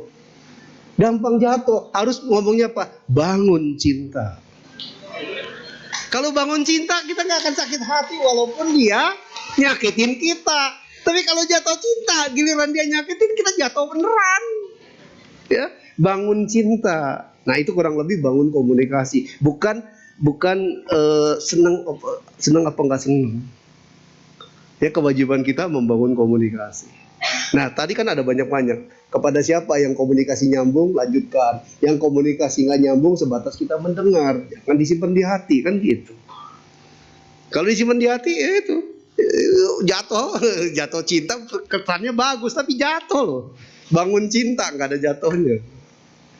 Gampang jatuh. Harus ngomongnya apa? Bangun cinta. Kalau bangun cinta kita nggak akan sakit hati walaupun dia nyakitin kita. Tapi kalau jatuh cinta, giliran dia nyakitin kita jatuh beneran. Ya, bangun cinta. Nah, itu kurang lebih bangun komunikasi. Bukan senang apa nggak senang. Ya, kewajiban kita membangun komunikasi. Nah, tadi kan ada banyak-banyak. Kepada siapa yang komunikasi nyambung, lanjutkan. Yang komunikasi nggak nyambung, sebatas kita mendengar. Jangan disimpan di hati, kan gitu. Kalau disimpan di hati, ya itu. Jatuh cinta, kesannya bagus, tapi jatuh loh. Bangun cinta, nggak ada jatuhnya.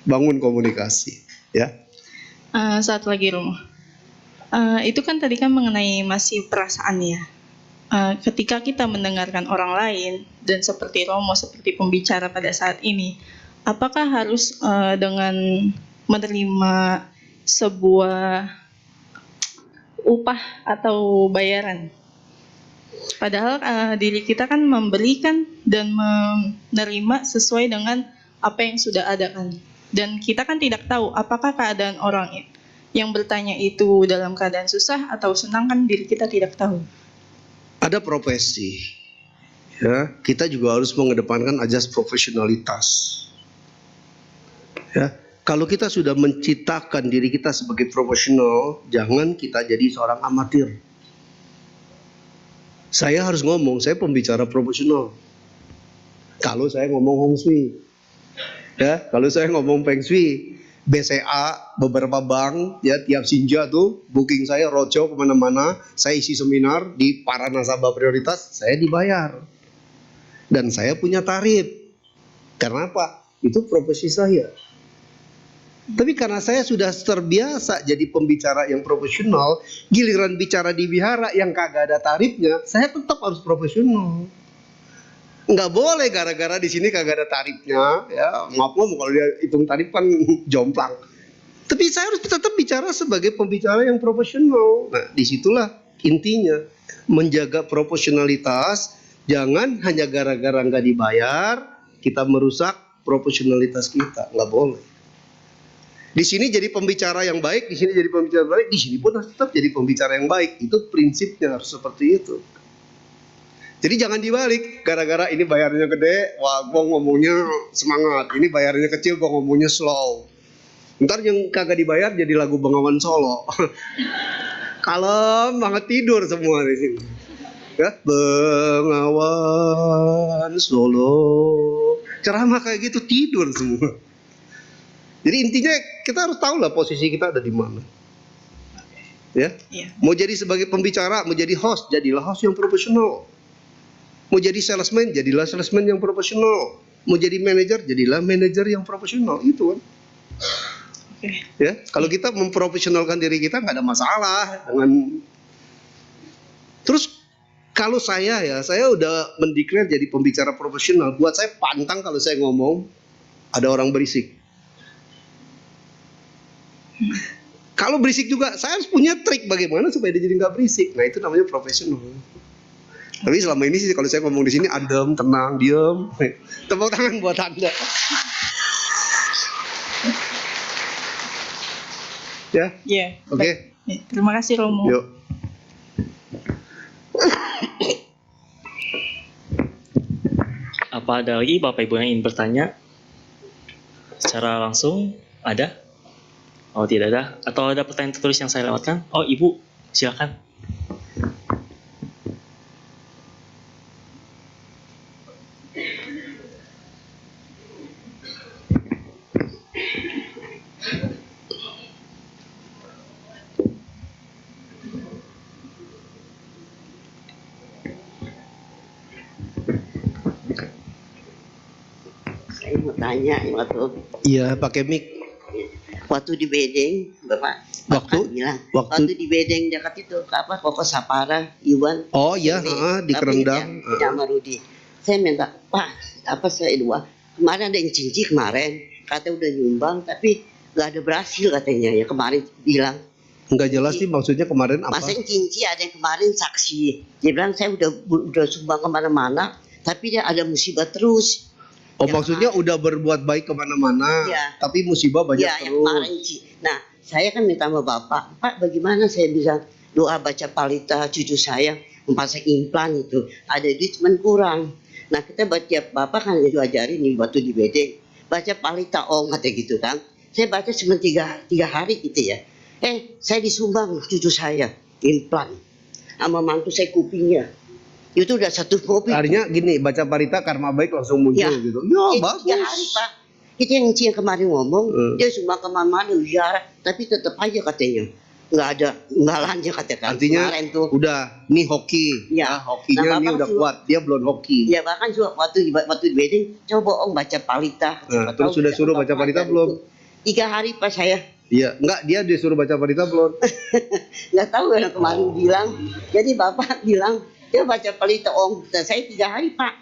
Bangun komunikasi, ya. Saat lagi Romo. Itu kan tadi kan mengenai masih perasaan ya. Ketika kita mendengarkan orang lain dan seperti Romo, seperti pembicara pada saat ini, apakah harus dengan menerima sebuah upah atau bayaran? Padahal diri kita kan memberikan dan menerima sesuai dengan apa yang sudah ada kan. Dan kita kan tidak tahu apakah keadaan orang yang bertanya itu dalam keadaan susah atau senang, kan diri kita tidak tahu. Ada profesi, ya, kita juga harus mengedepankan ajas profesionalitas. Ya, kalau kita sudah menciptakan diri kita sebagai profesional, jangan kita jadi seorang amatir. Saya harus ngomong, saya pembicara profesional. Kalau saya ngomong Hong Shui, ya, kalau saya ngomong Feng Shui, BCA, beberapa bank, ya, tiap Sinja tuh booking saya roadshow kemana-mana, saya isi seminar di para nasabah prioritas, saya dibayar. Dan saya punya tarif. Karena apa? Itu profesi saya. Tapi karena saya sudah terbiasa jadi pembicara yang profesional, giliran bicara di wihara yang kagak ada tarifnya, saya tetap harus profesional. Nggak boleh gara-gara di sini kagak ada tarifnya, ya, maaf kalau dia hitung tarif kan jomplang. Tapi saya harus tetap bicara sebagai pembicara yang profesional. Nah, disitulah intinya, menjaga profesionalitas. Jangan hanya gara-gara nggak dibayar kita merusak profesionalitas kita, nggak boleh. Di sini jadi pembicara yang baik, di sini jadi pembicara baik, di sini pun harus tetap jadi pembicara yang baik. Itu prinsipnya harus seperti itu. Jadi jangan dibalik, gara-gara ini bayarnya gede, wah gua ngomongnya semangat. Ini bayarnya kecil, gua ngomongnya slow. Ntar yang kagak dibayar jadi lagu Bengawan Solo. Kalem banget, tidur semua di sini. Ya, Bengawan Solo. Ceramah kayak gitu tidur semua. Jadi intinya kita harus tahu lah posisi kita ada di mana. Ya, mau jadi sebagai pembicara, mau jadi host, jadilah host yang profesional. Mau jadi salesman, jadilah salesman yang profesional. Mau jadi manajer, jadilah manajer yang profesional. Itu kan. Ya, kalau kita memprofesionalkan diri kita nggak ada masalah dengan. Terus kalau saya udah mendeklar jadi pembicara profesional. Buat saya pantang kalau saya ngomong ada orang berisik. Kalau berisik juga, saya harus punya trik bagaimana supaya dia jadi nggak berisik. Nah, itu namanya profesional. Tapi selama ini sih kalau saya ngomong di sini adem, tenang, diem. Tepuk tangan buat Anda. Ya? Iya. Oke. Terima kasih Romo. Yuk. Apa ada lagi Bapak Ibu yang ingin bertanya secara langsung Ada? Oh, tidak ada. Atau ada pertanyaan tertulis yang saya lewatkan? Oh, Ibu, silakan. Saya mau tanya Iya, pakai mic. waktu di Bedeng, Bapak Waktu? bilang Waktu? di Bedeng dekat itu apa Koko Sapara, Iwan. Oh iya, di Tapi Kerendang. yang sama Rudi. Saya minta, Pak, apa saya dua? Kemarin ada yang cinci kemarin, kata udah nyumbang, tapi nggak ada berhasil katanya ya kemarin bilang. Nggak jelas sih maksudnya kemarin apa? Masa yang cinci ada yang kemarin saksi. Dia bilang saya udah sumbang kemana-mana, tapi dia ada musibah terus. Oh, Ya, maksudnya udah berbuat baik kemana-mana, Iya. tapi musibah banyak Ya, yang kemarin terus. Ci. Nah, saya kan minta sama Bapak, Pak bagaimana saya bisa doa baca palita cucu saya memasang implan itu. Ada duit cuman kurang. Nah, kita baca Bapak kan diajarin nih waktu di Bedeng. Baca palita kata gitu kan. Saya baca cuma tiga hari gitu ya. Saya disumbang cucu saya implan. Sama mantu saya kupingnya. Itu udah satu mobil. Artinya gini, baca parita karma baik langsung muncul Ya. gitu. Ya, Bagus. 3 hari, bagus. Pak. Itu yang Ci yang kemarin ngomong, dia sumbang kemana-mana ziarah, tapi tetap aja katanya nggak ada imbalannya katanya. Artinya Kemarin tuh, udah ini hoki. Ya. Hokinya Nah, ini Bapak udah juga- kuat. Dia belum hoki. ya bahkan juga waktu di wedding, coba baca palita. Nah, Siapa terus tahu sudah bisa suruh baca Bapak palita ajar belum? itu. 3 hari Pak saya, Iya, enggak, dia disuruh baca parita belum? nggak tahu yang kemarin bilang. Jadi Bapak bilang, dia baca palita Dan saya 3 hari Pak.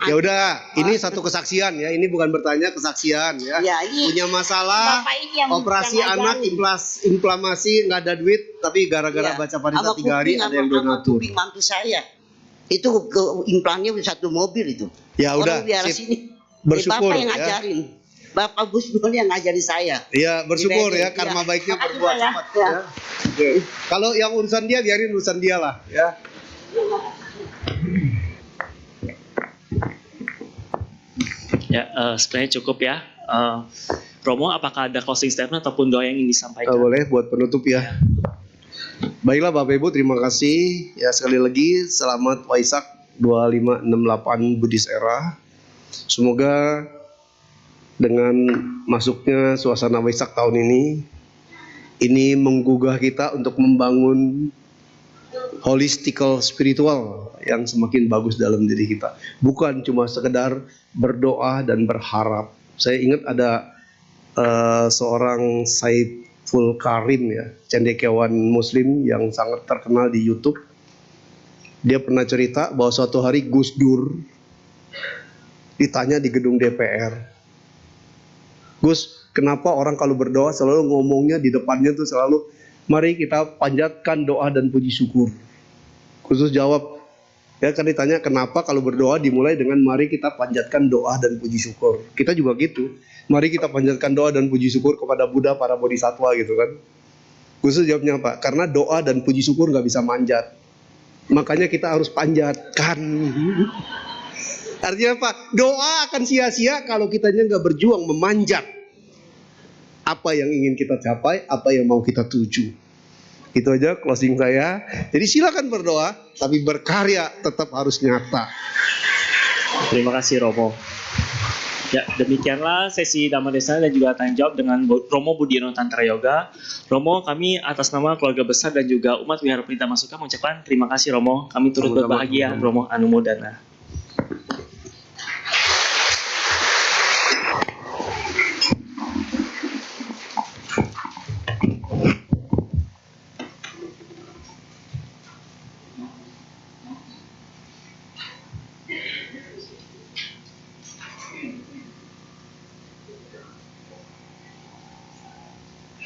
Ya udah, ini satu kesaksian ya. Ini bukan bertanya, kesaksian ya. Ya, ini Punya masalah, Bapak ini yang operasi yang anak, ngajarin. inflamasi, nggak ada duit, tapi gara-gara Iya. baca parita Sama 3 hari kuping, ada yang sama donatur. kuping mantu saya. Itu implannya udah 1 mobil itu. Ya udah, Orang biara sip. sini. Bersyukur, Bapak yang ya. ngajarin. Bapak Gus Dur yang ngajarin saya. Iya, bersyukur Di ya, wedding, karma ya. baiknya Makasih, berbuat Pak, ya. cepat Ya. ya. Oke. Kalau yang urusan dia, biarin urusan dia lah ya. Ya, sebenarnya cukup ya. Romo, apakah ada closing statement ataupun doa yang ingin disampaikan? Boleh buat penutup ya. Baiklah Bapak Ibu, terima kasih. Ya sekali lagi selamat Waisak 2568 Buddhist Era. Semoga dengan masuknya suasana Waisak tahun ini menggugah kita untuk membangun holistical spiritual yang semakin bagus dalam diri kita. Bukan cuma sekedar berdoa dan berharap. Saya ingat ada seorang Saiful Karim ya, cendekiawan muslim yang sangat terkenal di YouTube. Dia pernah cerita bahwa suatu hari Gus Dur ditanya di gedung DPR, Gus, kenapa orang kalau berdoa selalu ngomongnya di depannya tuh selalu, mari kita panjatkan doa dan puji syukur. Gus Dur jawab, ya kan ditanya kenapa kalau berdoa dimulai dengan mari kita panjatkan doa dan puji syukur. Kita juga gitu. Mari kita panjatkan doa dan puji syukur kepada Buddha, para bodhisattva gitu kan. Gus Dur jawabnya apa? Karena doa dan puji syukur nggak bisa manjat. Makanya kita harus panjatkan. Artinya apa? Doa akan sia-sia kalau kitanya nggak berjuang memanjat apa yang ingin kita capai, apa yang mau kita tuju. Itu aja closing saya. Jadi silakan berdoa, tapi berkarya tetap harus nyata. Terima kasih Romo. Ya, demikianlah sesi Dhamma Desana dan juga tanya jawab dengan Romo Budiono Tantra Yoga. Romo, kami atas nama keluarga besar dan juga umat Wihara Pelita Masuka mengucapkan terima kasih Romo. Kami turut Sama-sama. berbahagia Romo Anumodana.